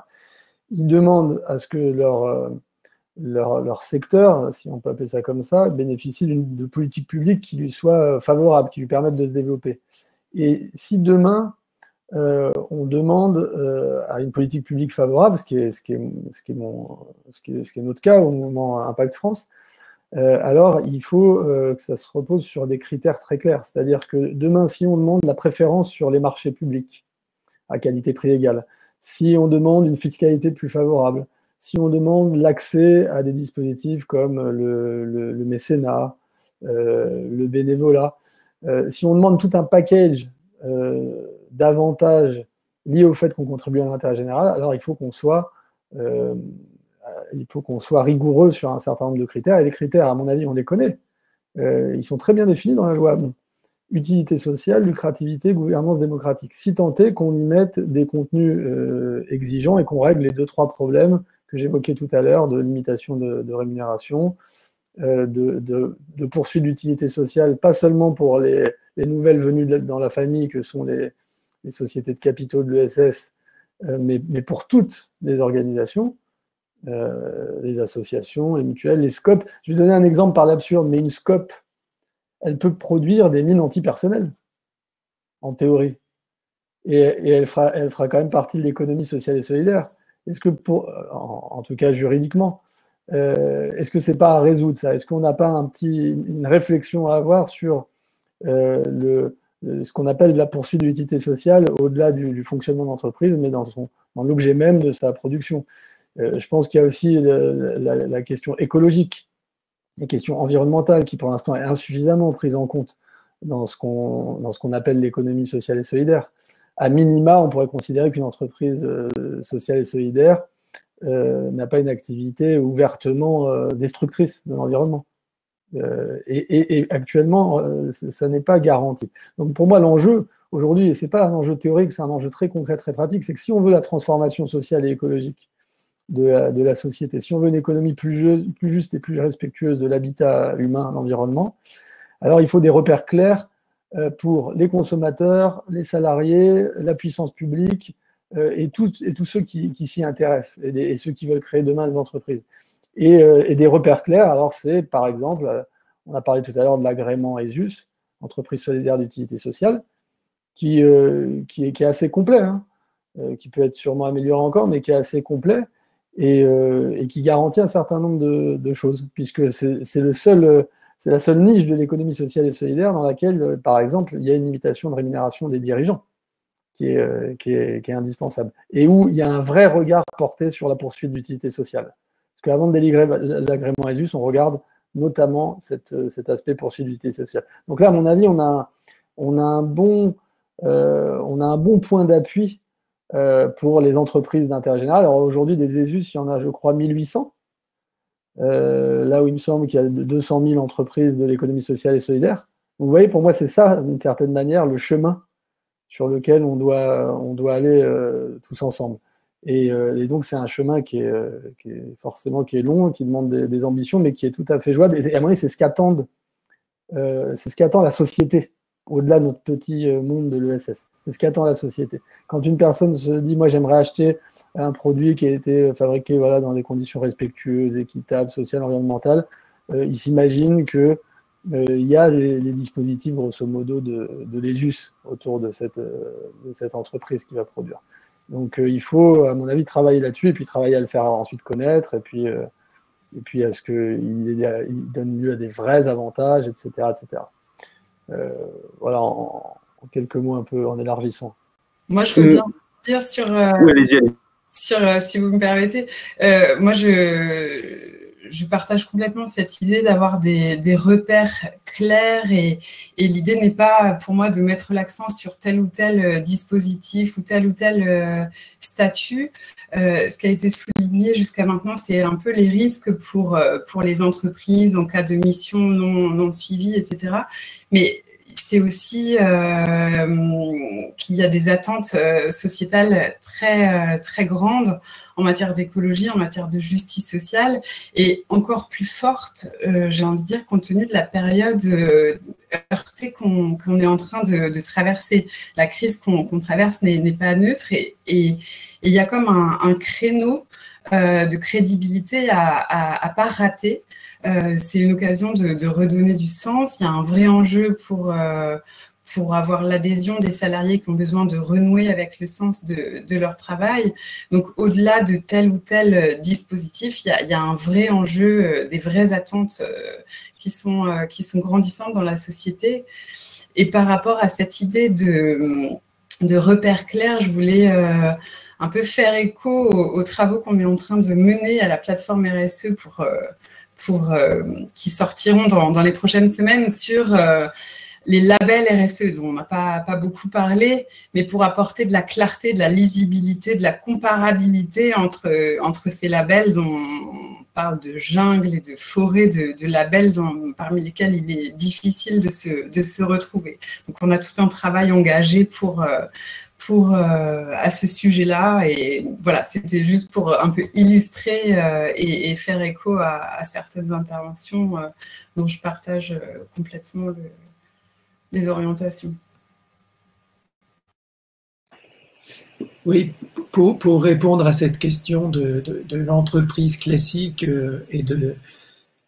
Speaker 4: Ils demandent à ce que leur secteur, si on peut appeler ça comme ça, bénéficie de politiques publiques qui lui soient favorables, qui lui permettent de se développer. Et si demain, on demande à une politique publique favorable, ce qui est notre cas au mouvement Impact France, alors il faut que ça se repose sur des critères très clairs. C'est-à-dire que demain, si on demande la préférence sur les marchés publics à qualité-prix égale, si on demande une fiscalité plus favorable, si on demande l'accès à des dispositifs comme le mécénat, le bénévolat, si on demande tout un package d'avantages liés au fait qu'on contribue à l'intérêt général, alors il faut qu'on soit rigoureux sur un certain nombre de critères. Et les critères, à mon avis, on les connaît. Ils sont très bien définis dans la loi. Bon, utilité sociale, lucrativité, gouvernance démocratique. Si tant est qu'on y mette des contenus exigeants et qu'on règle les 2-3 problèmes que j'évoquais tout à l'heure de limitation de rémunération, de poursuite d'utilité sociale, pas seulement pour les nouvelles venues dans la famille que sont les sociétés de capitaux de l'ESS, mais pour toutes les organisations, les associations, les mutuelles, les SCOP. Je vais donner un exemple par l'absurde, mais une SCOP, elle peut produire des mines antipersonnelles, en théorie. Et elle fera quand même partie de l'économie sociale et solidaire. Est-ce que, en tout cas juridiquement, est-ce que c'est pas à résoudre ça? Est-ce qu'on n'a pas une réflexion à avoir sur ce qu'on appelle la poursuite de l'utilité sociale au-delà du fonctionnement d'entreprise, mais dans l'objet même de sa production? Je pense qu'il y a aussi la question écologique, la question environnementale qui pour l'instant est insuffisamment prise en compte dans ce qu'on appelle l'économie sociale et solidaire. À minima, on pourrait considérer qu'une entreprise sociale et solidaire n'a pas une activité ouvertement destructrice de l'environnement. Et actuellement, ça n'est pas garanti. Donc pour moi, l'enjeu aujourd'hui, et ce n'est pas un enjeu théorique, c'est un enjeu très concret, très pratique, c'est que si on veut la transformation sociale et écologique de la société, si on veut une économie plus juste et plus respectueuse de l'habitat humain, l'environnement, alors il faut des repères clairs pour les consommateurs, les salariés, la puissance publique et tous ceux qui s'y intéressent et ceux qui veulent créer demain des entreprises. Et des repères clairs, alors c'est par exemple, on a parlé tout à l'heure de l'agrément ESUS, entreprise solidaire d'utilité sociale, qui est assez complet, hein, qui peut être sûrement amélioré encore, mais qui est assez complet et qui garantit un certain nombre de choses, puisque c'est la seule niche de l'économie sociale et solidaire dans laquelle, par exemple, il y a une limitation de rémunération des dirigeants qui est indispensable, et où il y a un vrai regard porté sur la poursuite d'utilité sociale. Parce qu'avant de délivrer l'agrément ESUS, on regarde notamment cet aspect poursuite d'utilité sociale. Donc là, à mon avis, on a un bon point d'appui pour les entreprises d'intérêt général. Alors aujourd'hui, des ESUS, il y en a, je crois, 1800. Là où il me semble qu'il y a 200 000 entreprises de l'économie sociale et solidaire. Vous voyez, pour moi, c'est ça, d'une certaine manière, le chemin sur lequel on doit aller tous ensemble. Et donc, c'est un chemin qui est long, qui demande des ambitions, mais qui est tout à fait jouable. Et à mon avis, c'est ce qu'attend la société, au-delà de notre petit monde de l'ESS. C'est ce qu'attend la société. Quand une personne se dit « moi, j'aimerais acheter un produit qui a été fabriqué dans des conditions respectueuses, équitables, sociales, environnementales », il s'imagine qu'il y a les dispositifs, grosso modo, de l'ESUS autour de cette entreprise qui va produire. Donc il faut, à mon avis, travailler là-dessus, et puis travailler à le faire ensuite connaître, et puis à ce qu'il donne lieu à des vrais avantages, etc. etc. Voilà, en quelques mots un peu en élargissant.
Speaker 5: Moi, je veux bien dire sur,
Speaker 1: Oui, allez-y.
Speaker 5: si vous me permettez, moi, je partage complètement cette idée d'avoir des repères clairs et l'idée n'est pas pour moi de mettre l'accent sur tel ou tel dispositif ou tel statut. Ce qui a été souligné jusqu'à maintenant, c'est un peu les risques pour les entreprises en cas de mission non suivie, etc. Mais c'est aussi qu'il y a des attentes sociétales très grandes en matière d'écologie, en matière de justice sociale, et encore plus forte, j'ai envie de dire, compte tenu de la période heurtée qu'on est en train de traverser. La crise qu'on traverse n'est pas neutre, et il y a comme un créneau de crédibilité à pas rater. C'est une occasion de redonner du sens. Il y a un vrai enjeu pour avoir l'adhésion des salariés qui ont besoin de renouer avec le sens de leur travail. Donc, au-delà de tel ou tel dispositif, il y a un vrai enjeu, des vraies attentes qui sont grandissantes dans la société. Et par rapport à cette idée de repères clairs, je voulais un peu faire écho aux travaux qu'on est en train de mener à la plateforme RSE qui sortiront dans les prochaines semaines sur les labels RSE, dont on n'a pas beaucoup parlé, mais pour apporter de la clarté, de la lisibilité, de la comparabilité entre ces labels dont on parle de jungle et de forêt, de labels parmi lesquels il est difficile de se retrouver. Donc on a tout un travail engagé à ce sujet-là, et voilà, c'était juste pour un peu illustrer et faire écho à certaines interventions dont je partage complètement les orientations.
Speaker 6: Oui, pour répondre à cette question de l'entreprise classique et de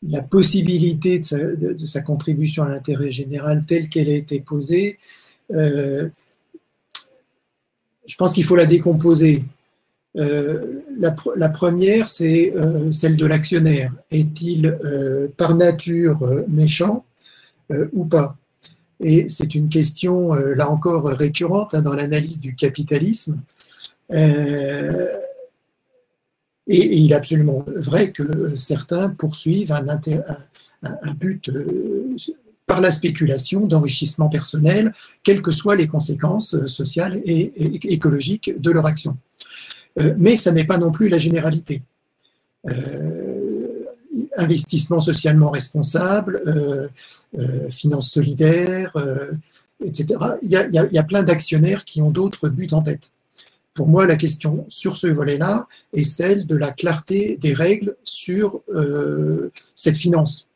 Speaker 6: la possibilité de sa contribution à l'intérêt général telle qu'elle a été posée, je pense qu'il faut la décomposer. La première, c'est celle de l'actionnaire. Est-il par nature méchant ou pas? Et c'est une question, là encore, récurrente dans l'analyse du capitalisme. Et il est absolument vrai que certains poursuivent un but par la spéculation d'enrichissement personnel, quelles que soient les conséquences sociales et écologiques de leur action. Mais ça n'est pas non plus la généralité. Investissement socialement responsable, finances solidaires, etc. Il y a plein d'actionnaires qui ont d'autres buts en tête. Pour moi, la question sur ce volet-là est celle de la clarté des règles sur cette finance.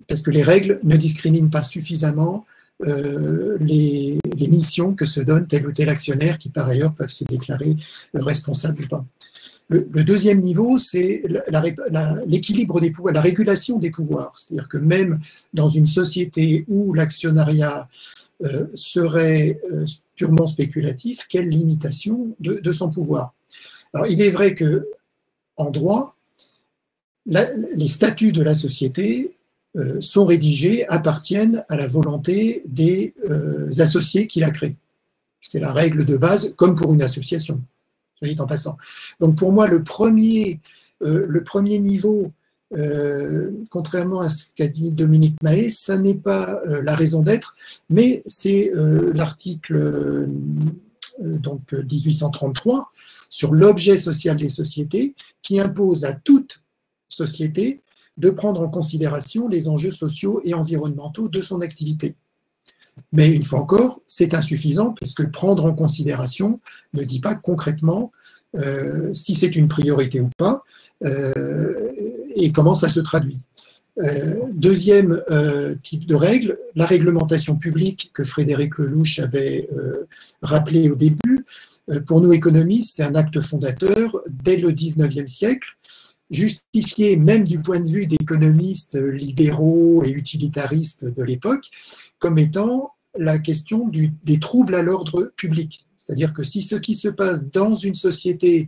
Speaker 6: Parce que les règles ne discriminent pas suffisamment les missions que se donne tel ou tel actionnaire qui, par ailleurs, peuvent se déclarer responsables ou pas. Le deuxième niveau, c'est l'équilibre des pouvoirs, la régulation des pouvoirs. C'est-à-dire que même dans une société où l'actionnariat serait purement spéculatif, quelle limitation de son pouvoir? Alors, il est vrai qu'en droit, les statuts de la société sont rédigés, appartiennent à la volonté des associés qui la créent. C'est la règle de base, comme pour une association. En passant. Donc pour moi, le premier niveau, contrairement à ce qu'a dit Dominique Mahé, ça n'est pas la raison d'être, mais c'est l'article 1833 sur l'objet social des sociétés qui impose à toute société de prendre en considération les enjeux sociaux et environnementaux de son activité. Mais une fois encore, c'est insuffisant parce que prendre en considération ne dit pas concrètement si c'est une priorité ou pas et comment ça se traduit. Deuxième type de règle, la réglementation publique que Frédéric Lellouche avait rappelé au début. Pour nous économistes, c'est un acte fondateur dès le XIXe siècle, justifié même du point de vue d'économistes libéraux et utilitaristes de l'époque, comme étant la question des troubles à l'ordre public. C'est-à-dire que si ce qui se passe dans une société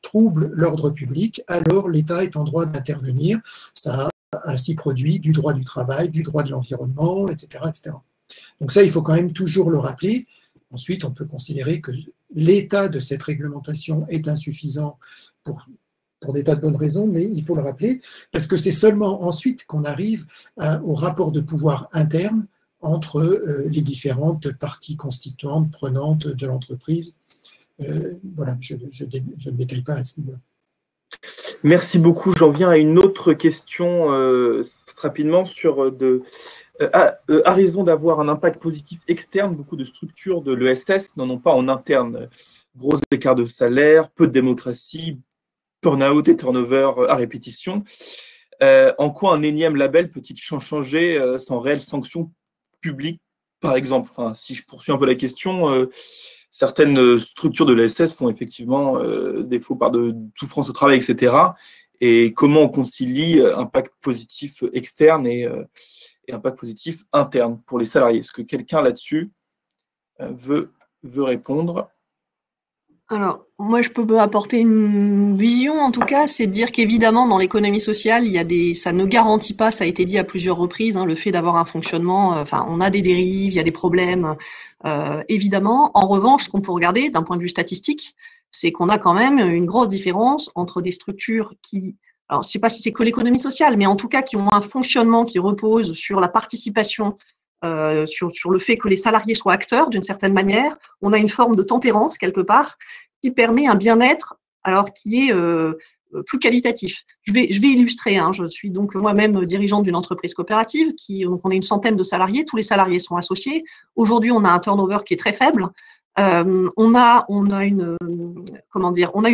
Speaker 6: trouble l'ordre public, alors l'État est en droit d'intervenir. Ça a ainsi produit du droit du travail, du droit de l'environnement, etc., etc. Donc ça, il faut quand même toujours le rappeler. Ensuite, on peut considérer que l'état de cette réglementation est insuffisant pour des tas de bonnes raisons, mais il faut le rappeler, parce que c'est seulement ensuite qu'on arrive au rapport de pouvoir interne entre les différentes parties constituantes, prenantes de l'entreprise. Voilà, je ne détaille pas à ce niveau-là.
Speaker 1: Merci beaucoup. J'en viens à une autre question rapidement sur a raison d'avoir un impact positif externe. Beaucoup de structures de l'ESS n'en ont pas en interne. Gros écarts de salaire, peu de démocratie, burn-out et turnover à répétition. En quoi un énième label peut-il changer sans réelle sanction publique, par exemple? Enfin, si je poursuis un peu la question, certaines structures de l'ESS font effectivement des faux pas de souffrance au travail, etc. Et comment on concilie impact positif externe et impact positif interne pour les salariés? Est-ce que quelqu'un là-dessus veut répondre?
Speaker 2: Alors, moi, je peux apporter une vision, en tout cas, c'est de dire qu'évidemment, dans l'économie sociale, ça ne garantit pas, ça a été dit à plusieurs reprises, le fait d'avoir un fonctionnement, enfin, on a des dérives, il y a des problèmes, évidemment. En revanche, ce qu'on peut regarder d'un point de vue statistique, c'est qu'on a quand même une grosse différence entre des structures qui, alors, je ne sais pas si c'est que l'économie sociale, mais en tout cas, qui ont un fonctionnement qui repose sur la participation, sur le fait que les salariés soient acteurs d'une certaine manière. On a une forme de tempérance quelque part qui permet un bien-être alors qui est plus qualitatif. Je vais illustrer. Je suis donc moi-même dirigeante d'une entreprise coopérative donc on est une centaine de salariés. Tous les salariés sont associés. Aujourd'hui, on a un turnover qui est très faible. On a une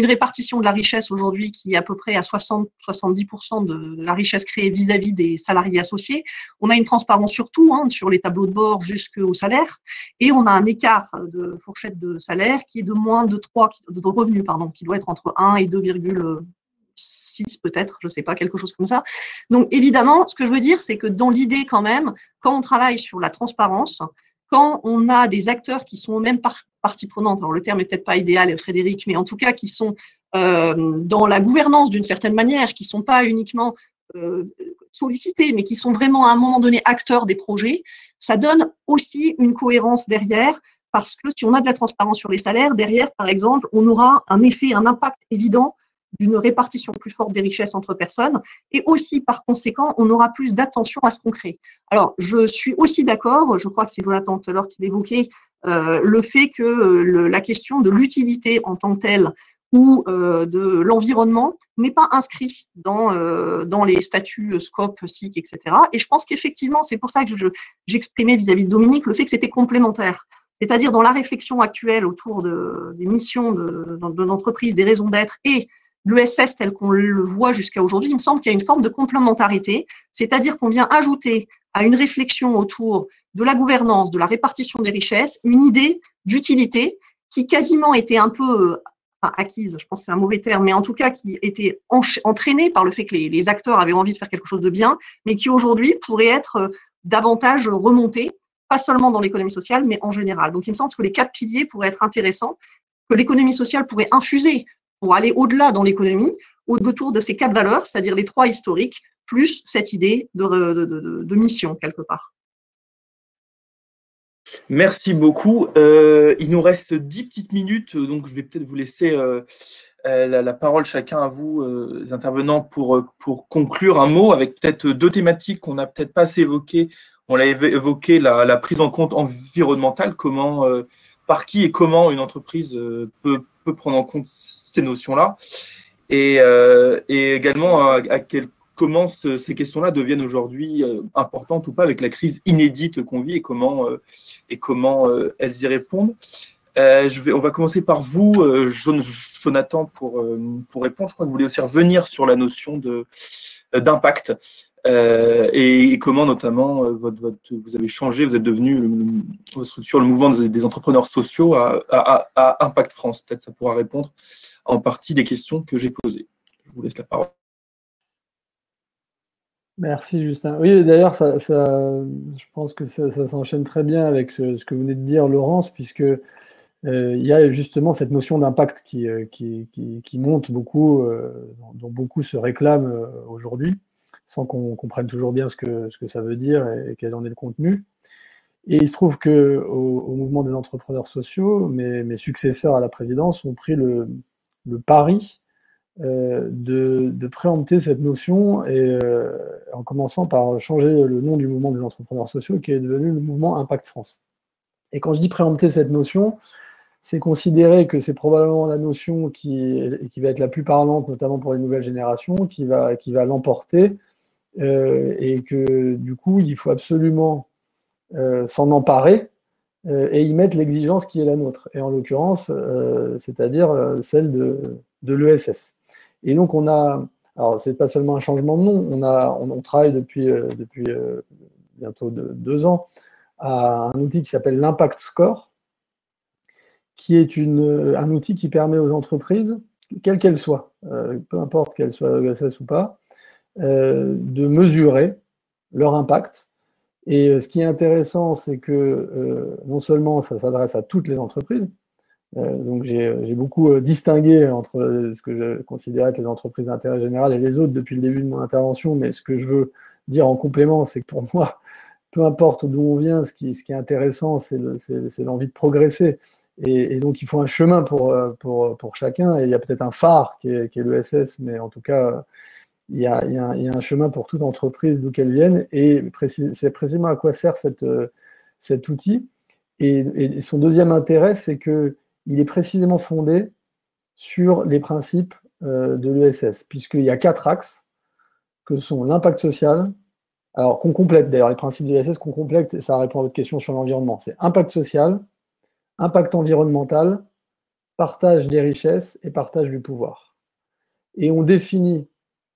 Speaker 2: répartition de la richesse aujourd'hui qui est à peu près à 60-70% de la richesse créée vis-à-vis des salariés associés. On a une transparence sur tout, sur les tableaux de bord jusqu'au salaire, et on a un écart de fourchette de salaire qui est de moins de 3, de revenus, qui doit être entre 1 et 2,6 peut-être, je ne sais pas, quelque chose comme ça. Donc évidemment, ce que je veux dire, c'est que dans l'idée quand même, quand on travaille sur la transparence, quand on a des acteurs qui sont même partie prenante, alors le terme n'est peut-être pas idéal, Frédéric, mais en tout cas qui sont dans la gouvernance d'une certaine manière, qui ne sont pas uniquement sollicités, mais qui sont vraiment à un moment donné acteurs des projets, ça donne aussi une cohérence derrière, parce que si on a de la transparence sur les salaires, derrière, par exemple, on aura un effet, un impact évident d'une répartition plus forte des richesses entre personnes, et aussi, par conséquent, on aura plus d'attention à ce qu'on crée. Alors, je suis aussi d'accord, je crois que c'est Jonathan tout à l'heure qui l'évoquait, le fait que la question de l'utilité en tant que telle ou de l'environnement n'est pas inscrit dans les statuts SCOP, SIC, etc. Et je pense qu'effectivement, c'est pour ça que j'exprimais vis-à-vis de Dominique le fait que c'était complémentaire. C'est-à-dire dans la réflexion actuelle autour des missions de l'entreprise, des raisons d'être et l'ESS tel qu'on le voit jusqu'à aujourd'hui, il me semble qu'il y a une forme de complémentarité, c'est-à-dire qu'on vient ajouter à une réflexion autour de la gouvernance, de la répartition des richesses, une idée d'utilité qui quasiment était un peu acquise, je pense que c'est un mauvais terme, mais en tout cas qui était entraînée par le fait que les acteurs avaient envie de faire quelque chose de bien, mais qui aujourd'hui pourrait être davantage remontée, pas seulement dans l'économie sociale, mais en général. Donc il me semble que les 4 piliers pourraient être intéressants, que l'économie sociale pourrait infuser pour aller au-delà dans l'économie, autour de ces 4 valeurs, c'est-à-dire les 3 historiques, plus cette idée de mission, quelque part.
Speaker 1: Merci beaucoup. Il nous reste 10 petites minutes, donc je vais peut-être vous laisser la parole chacun à vous, les intervenants, pour conclure un mot avec peut-être 2 thématiques qu'on n'a peut-être pas assez évoquées. On l'a évoqué, la prise en compte environnementale, comment, par qui et comment une entreprise peut prendre en compte ces notions-là, et également comment ces questions-là deviennent aujourd'hui importantes ou pas avec la crise inédite qu'on vit et comment elles y répondent. On va commencer par vous, Jonathan, pour répondre. Je crois que vous voulez aussi revenir sur la notion d'impact et comment notamment vous avez changé, vous êtes devenu votre structure, le mouvement des entrepreneurs sociaux à Impact France. Peut-être ça pourra répondre en partie des questions que j'ai posées. Je vous laisse la parole.
Speaker 4: Merci Justin. Oui, d'ailleurs, je pense que ça s'enchaîne très bien avec ce que vous venez de dire, Laurence, puisque il y a justement cette notion d'impact qui monte beaucoup, dont beaucoup se réclament aujourd'hui, sans qu'on comprenne toujours bien ce que ça veut dire et quel en est le contenu. Et il se trouve qu'au mouvement des entrepreneurs sociaux, mes successeurs à la présidence ont pris le pari de préempter cette notion, et en commençant par changer le nom du mouvement des entrepreneurs sociaux, qui est devenu le mouvement Impact France. Et quand je dis préempter cette notion, c'est considérer que c'est probablement la notion qui va être la plus parlante, notamment pour les nouvelles générations, qui va l'emporter, et que du coup, il faut absolument s'en emparer et y mettre l'exigence qui est la nôtre, et en l'occurrence, c'est-à-dire celle de l'ESS. Et donc on a, alors c'est pas seulement un changement de nom, on travaille depuis bientôt 2 ans à un outil qui s'appelle l'Impact Score, qui est un outil qui permet aux entreprises, quelles qu'elles soient, peu importe qu'elles soient ESS ou pas, de mesurer leur impact. Et ce qui est intéressant, c'est que non seulement ça s'adresse à toutes les entreprises, donc j'ai beaucoup distingué entre ce que je considérais être les entreprises d'intérêt général et les autres depuis le début de mon intervention, mais ce que je veux dire en complément, c'est que pour moi, peu importe d'où on vient, ce qui est intéressant, c'est l'envie de progresser. Et donc il faut un chemin pour chacun, et il y a peut-être un phare qui est l'ESS, mais en tout cas, il y a un chemin pour toute entreprise d'où qu'elle vienne, et c'est précisément à quoi sert cet outil. Et son deuxième intérêt, c'est qu'il est précisément fondé sur les principes de l'ESS, puisqu'il y a 4 axes, que sont l'impact social, alors qu'on complète d'ailleurs, les principes de l'ESS qu'on complète, et ça répond à votre question sur l'environnement, c'est impact social, impact environnemental, partage des richesses et partage du pouvoir. Et on définit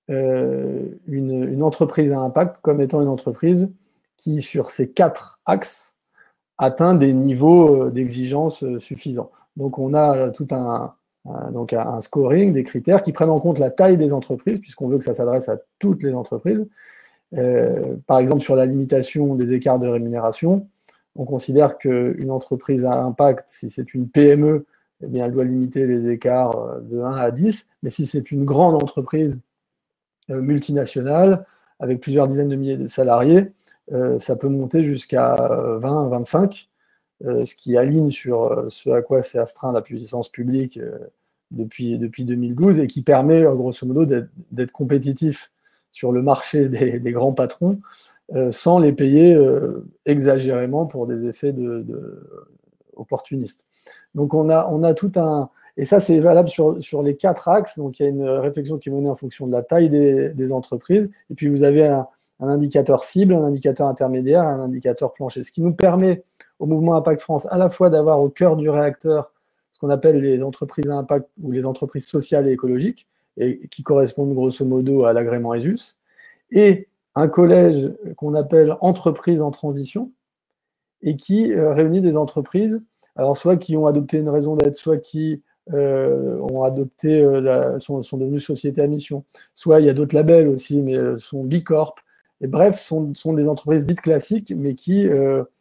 Speaker 4: une entreprise à impact comme étant une entreprise qui, sur ces 4 axes, atteint des niveaux d'exigence suffisants. Donc on a tout un scoring, des critères qui prennent en compte la taille des entreprises, puisqu'on veut que ça s'adresse à toutes les entreprises. Par exemple, sur la limitation des écarts de rémunération, on considère qu'une entreprise à impact, si c'est une PME, eh bien, elle doit limiter les écarts de 1 à 10, mais si c'est une grande entreprise multinationale, avec plusieurs dizaines de milliers de salariés, ça peut monter jusqu'à 20, 25, ce qui aligne sur ce à quoi s'est astreint la puissance publique depuis 2012, et qui permet, grosso modo, d'être compétitif sur le marché des grands patrons, sans les payer exagérément pour des effets opportunistes. Donc on a tout un... Et ça, c'est valable sur les 4 axes. Donc il y a une réflexion qui est menée en fonction de la taille des entreprises. Et puis vous avez un indicateur cible, un indicateur intermédiaire, un indicateur plancher. Ce qui nous permet, au mouvement Impact France, à la fois d'avoir au cœur du réacteur ce qu'on appelle les entreprises à impact ou les entreprises sociales et écologiques, et qui correspondent grosso modo à l'agrément ESUS, et un collège qu'on appelle entreprises en transition, et qui réunit des entreprises, alors soit qui ont adopté une raison d'être, soit qui ont adopté, sont devenues sociétés à mission, soit il y a d'autres labels aussi, mais sont Bicorp, et bref, sont des entreprises dites classiques, mais qui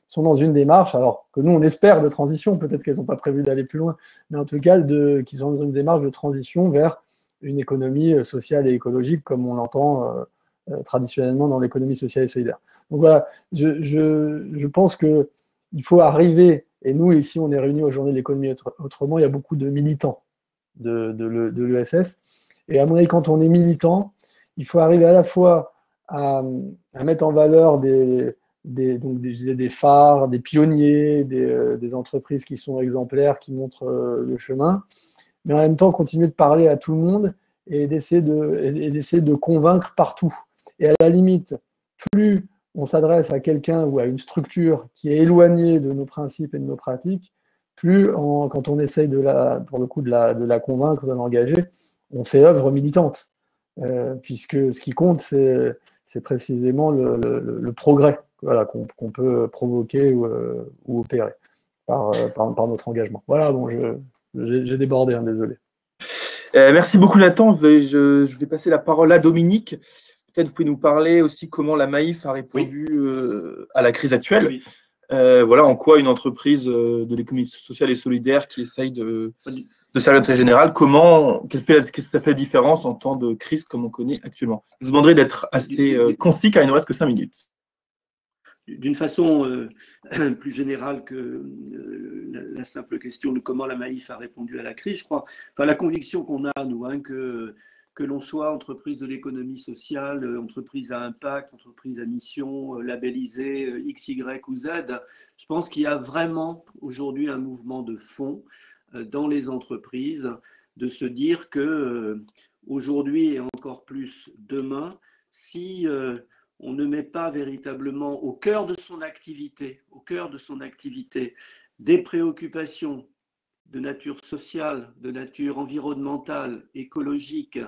Speaker 4: sont dans une démarche, alors que nous on espère de transition, peut-être qu'elles n'ont pas prévu d'aller plus loin, mais en tout cas qui sont dans une démarche de transition vers une économie sociale et écologique, comme on l'entend traditionnellement dans l'économie sociale et solidaire. Donc voilà, je pense qu'il faut arriver, et nous ici on est réunis aux Journées de l'économie autrement, il y a beaucoup de militants de l'ESS, et à mon avis, quand on est militant, il faut arriver à la fois à mettre en valeur des phares, des pionniers, des entreprises qui sont exemplaires, qui montrent le chemin, mais en même temps continuer de parler à tout le monde et d'essayer de convaincre partout. Et à la limite, plus on s'adresse à quelqu'un ou à une structure qui est éloignée de nos principes et de nos pratiques, plus quand on essaye pour le coup de la convaincre, de l'engager, on fait œuvre militante. Puisque ce qui compte, c'est précisément le progrès, voilà, qu'on peut provoquer ou opérer par notre engagement. Voilà, bon, j'ai débordé, hein, désolé.
Speaker 1: Merci beaucoup, Nathan. Je vais passer la parole à Dominique. Peut-être vous pouvez nous parler aussi comment la Maïf a répondu à la crise actuelle. Oui. Voilà, en quoi une entreprise de l'économie sociale et solidaire qui essaye de servir l'intérêt général, qu'est-ce que ça fait la différence en temps de crise comme on connaît actuellement. Je vous demanderai d'être assez concis car il ne reste que 5 minutes.
Speaker 3: d'une façon plus générale que la simple question de comment la Maïf a répondu à la crise, je crois, enfin, la conviction qu'on a, nous, hein, que l'on soit entreprise de l'économie sociale, entreprise à impact, entreprise à mission, labellisée X, Y ou Z, je pense qu'il y a vraiment aujourd'hui un mouvement de fond dans les entreprises de se dire que aujourd'hui et encore plus demain, si on ne met pas véritablement au cœur de son activité, des préoccupations de nature sociale, de nature environnementale, écologique,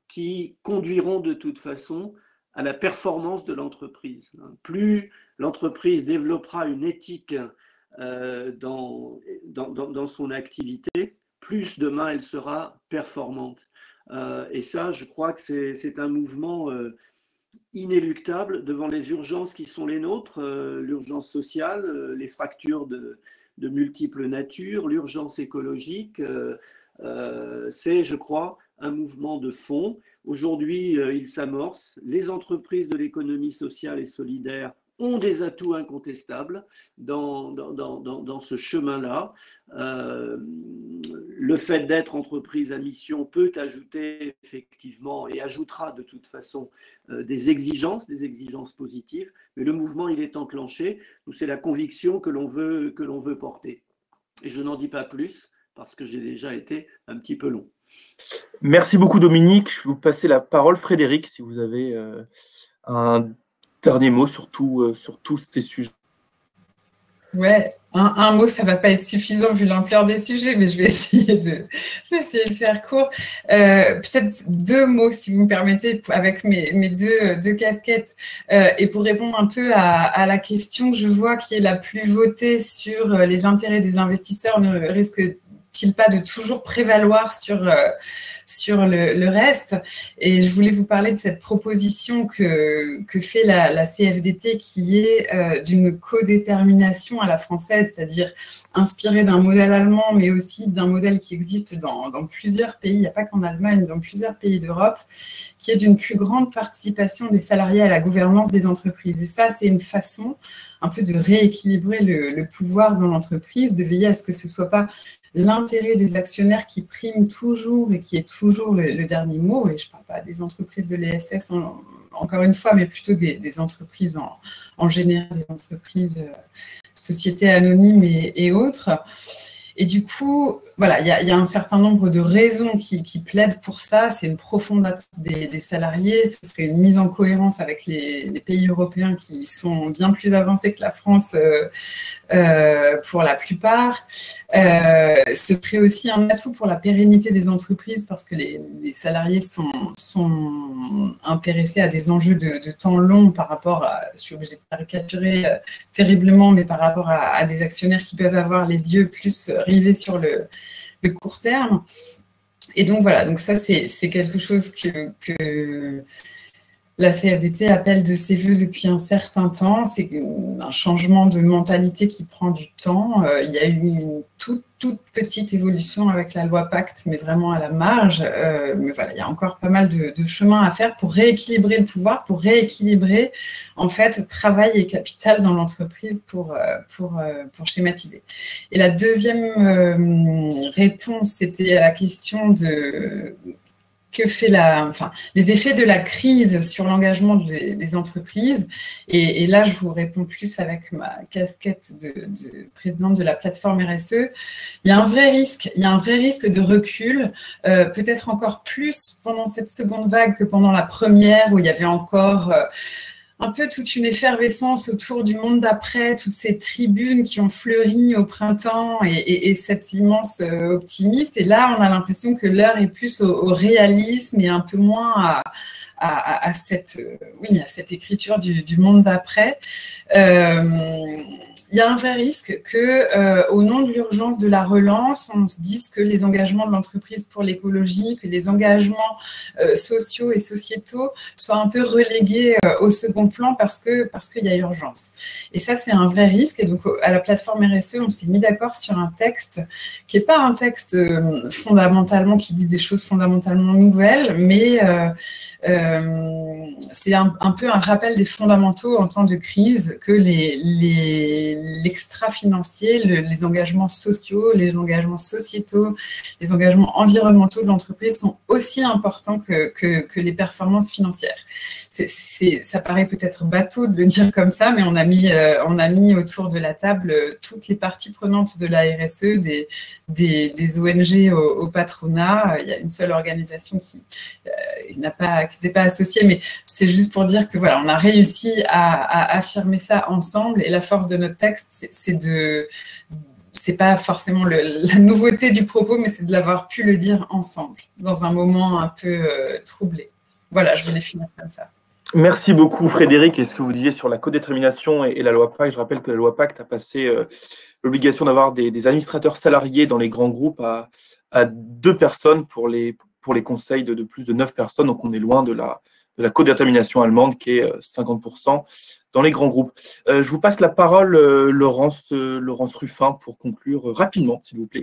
Speaker 3: qui conduiront de toute façon à la performance de l'entreprise. Plus l'entreprise développera une éthique dans son activité, plus demain elle sera performante. Et ça, je crois que c'est un mouvement inéluctable devant les urgences qui sont les nôtres, l'urgence sociale, les fractures de multiples natures, l'urgence écologique. C'est, je crois, un mouvement de fond. Aujourd'hui, il s'amorce. Les entreprises de l'économie sociale et solidaire ont des atouts incontestables dans ce chemin-là. Le fait d'être entreprise à mission peut ajouter effectivement et ajoutera de toute façon des exigences positives, mais le mouvement, il est enclenché. C'est la conviction que l'on veut porter. Et je n'en dis pas plus parce que j'ai déjà été un petit peu long.
Speaker 1: Merci beaucoup Dominique. Je vais vous passer la parole, Frédéric, si vous avez un dernier mot sur tous ces sujets.
Speaker 5: Ouais, un mot, ça ne va pas être suffisant vu l'ampleur des sujets, mais je vais essayer de faire court. Peut-être 2 mots, si vous me permettez, avec mes deux casquettes. Et pour répondre un peu à la question que je vois qui est la plus votée sur les intérêts des investisseurs, ne risque-t-il pas de toujours prévaloir sur le reste? Et je voulais vous parler de cette proposition que fait la CFDT qui est d'une codétermination à la française, c'est-à-dire inspirée d'un modèle allemand, mais aussi d'un modèle qui existe dans plusieurs pays, il n'y a pas qu'en Allemagne, dans plusieurs pays d'Europe, qui est d'une plus grande participation des salariés à la gouvernance des entreprises. Et ça, c'est une façon un peu de rééquilibrer le pouvoir dans l'entreprise, de veiller à ce que ce ne soit pas l'intérêt des actionnaires qui prime toujours et qui est toujours le dernier mot. Et je ne parle pas des entreprises de l'ESS encore une fois, mais plutôt des entreprises en général, des entreprises, sociétés anonymes et autres. Et du coup, voilà, il y a un certain nombre de raisons qui plaident pour ça. C'est une profonde attente des salariés. Ce serait une mise en cohérence avec les pays européens qui sont bien plus avancés que la France pour la plupart. Ce serait aussi un atout pour la pérennité des entreprises parce que les salariés sont intéressés à des enjeux de temps long par rapport à, je suis obligée de caricaturer terriblement, mais par rapport à des actionnaires qui peuvent avoir les yeux plus rivés sur le court terme. Et donc voilà, donc ça c'est quelque chose que la CFDT appelle de ses voeux depuis un certain temps. C'est un changement de mentalité qui prend du temps. Il y a eu une toute petite évolution avec la loi Pacte, mais vraiment à la marge. Mais voilà, il y a encore pas mal de chemin à faire pour rééquilibrer le pouvoir, pour rééquilibrer en fait travail et capital dans l'entreprise pour schématiser. Et la deuxième réponse, c'était à la question de que fait les effets de la crise sur l'engagement des entreprises. Et là, je vous réponds plus avec ma casquette de présidente de la plateforme RSE. Il y a un vrai risque de recul, peut-être encore plus pendant cette seconde vague que pendant la première, où il y avait encore un peu toute une effervescence autour du monde d'après, toutes ces tribunes qui ont fleuri au printemps et cet immense optimisme. Et là, on a l'impression que l'heure est plus au réalisme et un peu moins à cette écriture du monde d'après. il y a un vrai risque que, au nom de l'urgence de la relance, on se dise que les engagements de l'entreprise pour l'écologie, que les engagements sociaux et sociétaux soient un peu relégués au second plan parce qu'il y a urgence. Et ça, c'est un vrai risque. Et donc, à la plateforme RSE, on s'est mis d'accord sur un texte qui n'est pas un texte fondamentalement qui dit des choses fondamentalement nouvelles, mais c'est un peu un rappel des fondamentaux en temps de crise, que l'extra-financier, les engagements sociaux, les engagements sociétaux, les engagements environnementaux de l'entreprise sont aussi importants que les performances financières. Ça paraît peut-être bateau de le dire comme ça, mais on a mis autour de la table toutes les parties prenantes de la RSE, des ONG au patronat. Il y a une seule organisation qui n'était pas associée, mais c'est juste pour dire que voilà, on a réussi à affirmer ça ensemble, et la force de notre texte, c'est pas forcément la nouveauté du propos, mais c'est de l'avoir pu le dire ensemble, dans un moment un peu troublé. Voilà, je voulais finir comme ça.
Speaker 1: Merci beaucoup Frédéric. Et ce que vous disiez sur la codétermination et la loi Pacte, je rappelle que la loi Pacte a passé l'obligation d'avoir des administrateurs salariés dans les grands groupes à 2 personnes pour les conseils de plus de 9 personnes. Donc on est loin de la codétermination allemande qui est 50% dans les grands groupes. Je vous passe la parole, Laurence Ruffin, pour conclure rapidement, s'il vous plaît.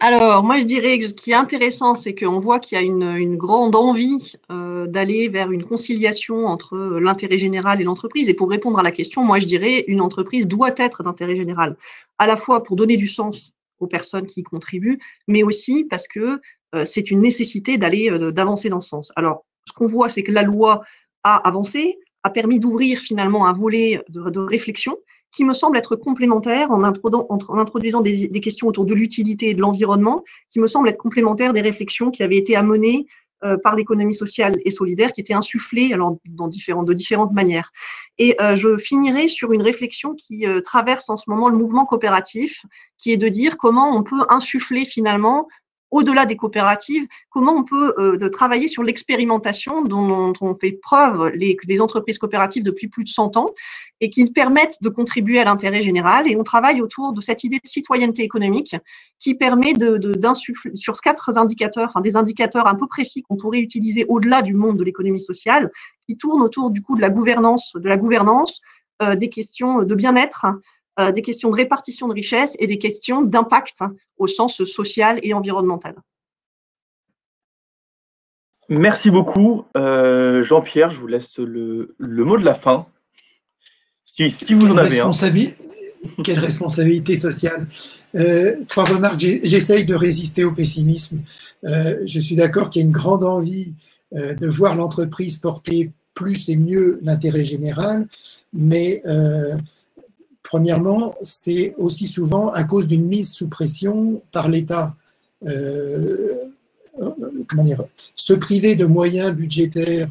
Speaker 2: Alors, moi, je dirais que ce qui est intéressant, c'est qu'on voit qu'il y a une grande envie d'aller vers une conciliation entre l'intérêt général et l'entreprise. Et pour répondre à la question, moi, je dirais une entreprise doit être d'intérêt général, à la fois pour donner du sens aux personnes qui y contribuent, mais aussi parce que c'est une nécessité d'avancer dans ce sens. Alors, ce qu'on voit, c'est que la loi a avancé, a permis d'ouvrir finalement un volet de réflexion qui me semble être complémentaire en introduisant des questions autour de l'utilité et de l'environnement, qui me semble être complémentaire des réflexions qui avaient été amenées par l'économie sociale et solidaire, qui étaient insufflées alors, de différentes manières. Et je finirai sur une réflexion qui traverse en ce moment le mouvement coopératif, qui est de dire comment on peut insuffler finalement, au-delà des coopératives, comment on peut travailler sur l'expérimentation dont ont fait preuve les entreprises coopératives depuis plus de 100 ans et qui permettent de contribuer à l'intérêt général. Et on travaille autour de cette idée de citoyenneté économique qui permet d'insuffler sur 4 indicateurs, des indicateurs un peu précis qu'on pourrait utiliser au-delà du monde de l'économie sociale, qui tournent autour du coup de la gouvernance, des questions de bien-être, des questions de répartition de richesse et des questions d'impact au sens social et environnemental.
Speaker 1: Merci beaucoup. Jean-Pierre, je vous laisse le mot de la fin. Si vous en avez un.
Speaker 6: Quelle responsabilité sociale. 3 remarques. J'essaye de résister au pessimisme. Je suis d'accord qu'il y a une grande envie de voir l'entreprise porter plus et mieux l'intérêt général, mais premièrement, c'est aussi souvent à cause d'une mise sous pression par l'État. Se priver de moyens budgétaires,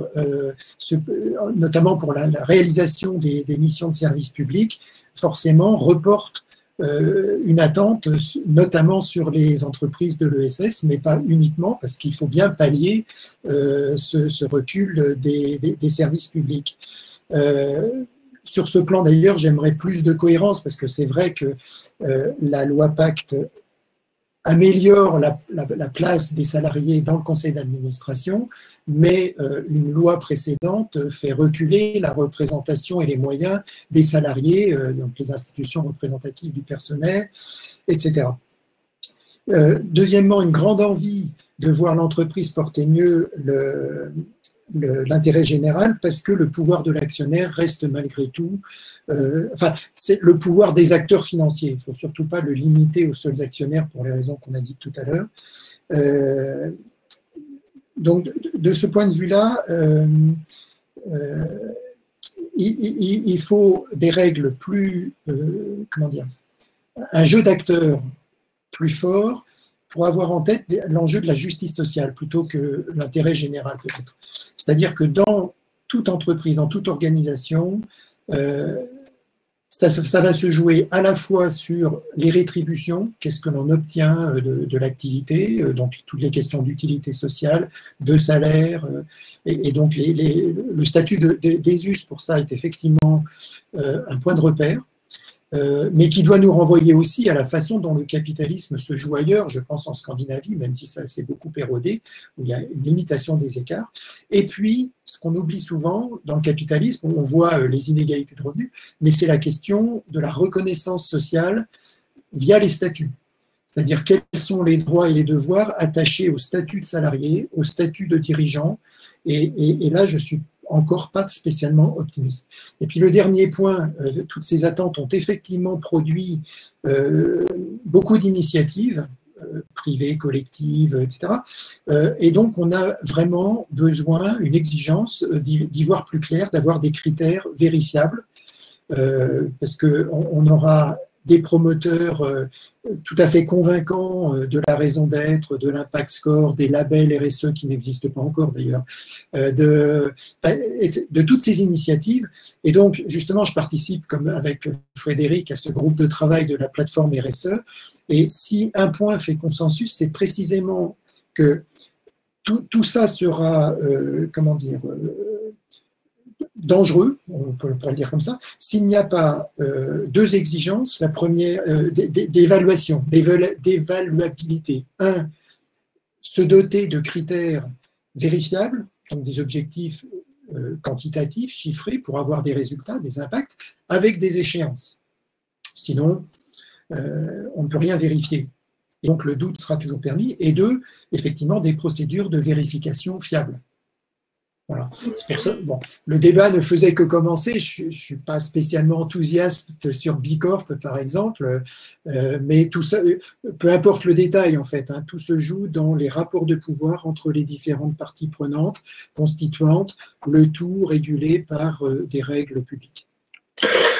Speaker 6: notamment pour la réalisation des missions de service public, forcément reporte une attente, notamment sur les entreprises de l'ESS, mais pas uniquement, parce qu'il faut bien pallier ce recul des services publics. Sur ce plan, d'ailleurs, j'aimerais plus de cohérence, parce que c'est vrai que la loi Pacte améliore la place des salariés dans le conseil d'administration, mais une loi précédente fait reculer la représentation et les moyens des salariés, donc les institutions représentatives du personnel, etc. Deuxièmement, une grande envie de voir l'entreprise porter mieux l'intérêt général, parce que le pouvoir de l'actionnaire reste malgré tout, c'est le pouvoir des acteurs financiers. Il ne faut surtout pas le limiter aux seuls actionnaires pour les raisons qu'on a dites tout à l'heure. Donc, de ce point de vue-là, il faut des règles plus, un jeu d'acteurs plus fort pour avoir en tête l'enjeu de la justice sociale plutôt que l'intérêt général peut-être. C'est-à-dire que dans toute entreprise, dans toute organisation, ça va se jouer à la fois sur les rétributions, qu'est-ce que l'on obtient de l'activité, donc toutes les questions d'utilité sociale, de salaire, et donc le statut des us pour ça est effectivement un point de repère. mais qui doit nous renvoyer aussi à la façon dont le capitalisme se joue ailleurs, je pense en Scandinavie, même si ça s'est beaucoup érodé, où il y a une limitation des écarts. Et puis, ce qu'on oublie souvent dans le capitalisme, on voit les inégalités de revenus, mais c'est la question de la reconnaissance sociale via les statuts. C'est-à-dire quels sont les droits et les devoirs attachés au statut de salarié, au statut de dirigeant, et là, je suis encore pas spécialement optimiste. Et puis le dernier point, toutes ces attentes ont effectivement produit beaucoup d'initiatives, privées, collectives, etc. Et donc on a vraiment besoin, une exigence d'y voir plus clair, d'avoir des critères vérifiables, parce qu'on aura des promoteurs tout à fait convaincants de la raison d'être, de l'impact score, des labels RSE qui n'existent pas encore d'ailleurs, de toutes ces initiatives. Et donc, justement, je participe, comme avec Frédéric, à ce groupe de travail de la plateforme RSE. Et si un point fait consensus, c'est précisément que tout ça sera, comment dire, dangereux, on peut le dire comme ça, s'il n'y a pas deux exigences. La première, d'évaluation, d'évaluabilité. Un, se doter de critères vérifiables, donc des objectifs quantitatifs, chiffrés, pour avoir des résultats, des impacts, avec des échéances. Sinon, on ne peut rien vérifier. Et donc le doute sera toujours permis. Et deux, effectivement, des procédures de vérification fiables. Voilà. C'est pour ça, bon, le débat ne faisait que commencer. Je ne suis pas spécialement enthousiaste sur Bicorp, par exemple, mais tout ça, peu importe le détail en fait, hein, tout se joue dans les rapports de pouvoir entre les différentes parties prenantes, constituantes, le tout régulé par des règles publiques.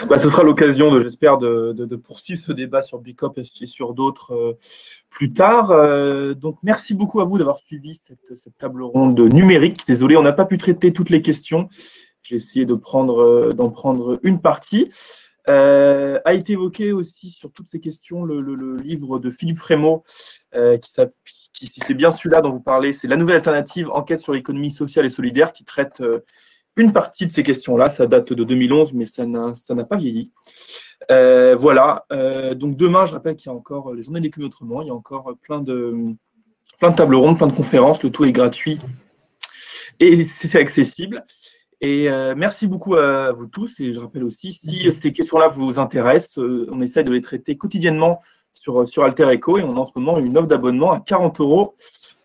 Speaker 1: Bah, ce sera l'occasion, j'espère, de poursuivre ce débat sur Bicorp et sur d'autres plus tard. Donc, merci beaucoup à vous d'avoir suivi cette table ronde numérique. Désolé, on n'a pas pu traiter toutes les questions. J'ai essayé d'en prendre une partie. A été évoqué aussi sur toutes ces questions le livre de Philippe Frémaux, qui c'est bien celui-là dont vous parlez. C'est La Nouvelle Alternative, enquête sur l'économie sociale et solidaire, qui traite une partie de ces questions-là. Ça date de 2011, mais ça n'a pas vieilli. Voilà. Donc demain, je rappelle qu'il y a encore les journées de l'économie autrement. Il y a encore plein de tables rondes, plein de conférences. Le tout est gratuit et c'est accessible. Et merci beaucoup à vous tous. Et je rappelle aussi, si ces questions-là vous intéressent, on essaie de les traiter quotidiennement sur Alter Echo. Et on a en ce moment une offre d'abonnement à 40 €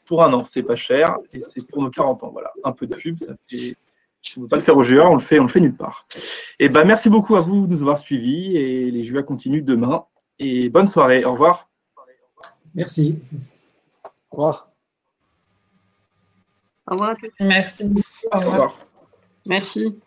Speaker 1: pour un an. C'est pas cher et c'est pour nos 40 ans. Voilà. Un peu de pub, ça fait... Si on ne veut pas le faire aux JA, on le fait nulle part. Et ben, merci beaucoup à vous de nous avoir suivis et les JA continuent demain. Et bonne soirée. Au revoir.
Speaker 6: Merci.
Speaker 4: Au revoir.
Speaker 2: Au revoir à tous.
Speaker 5: Merci beaucoup.
Speaker 1: Au revoir.
Speaker 2: Merci.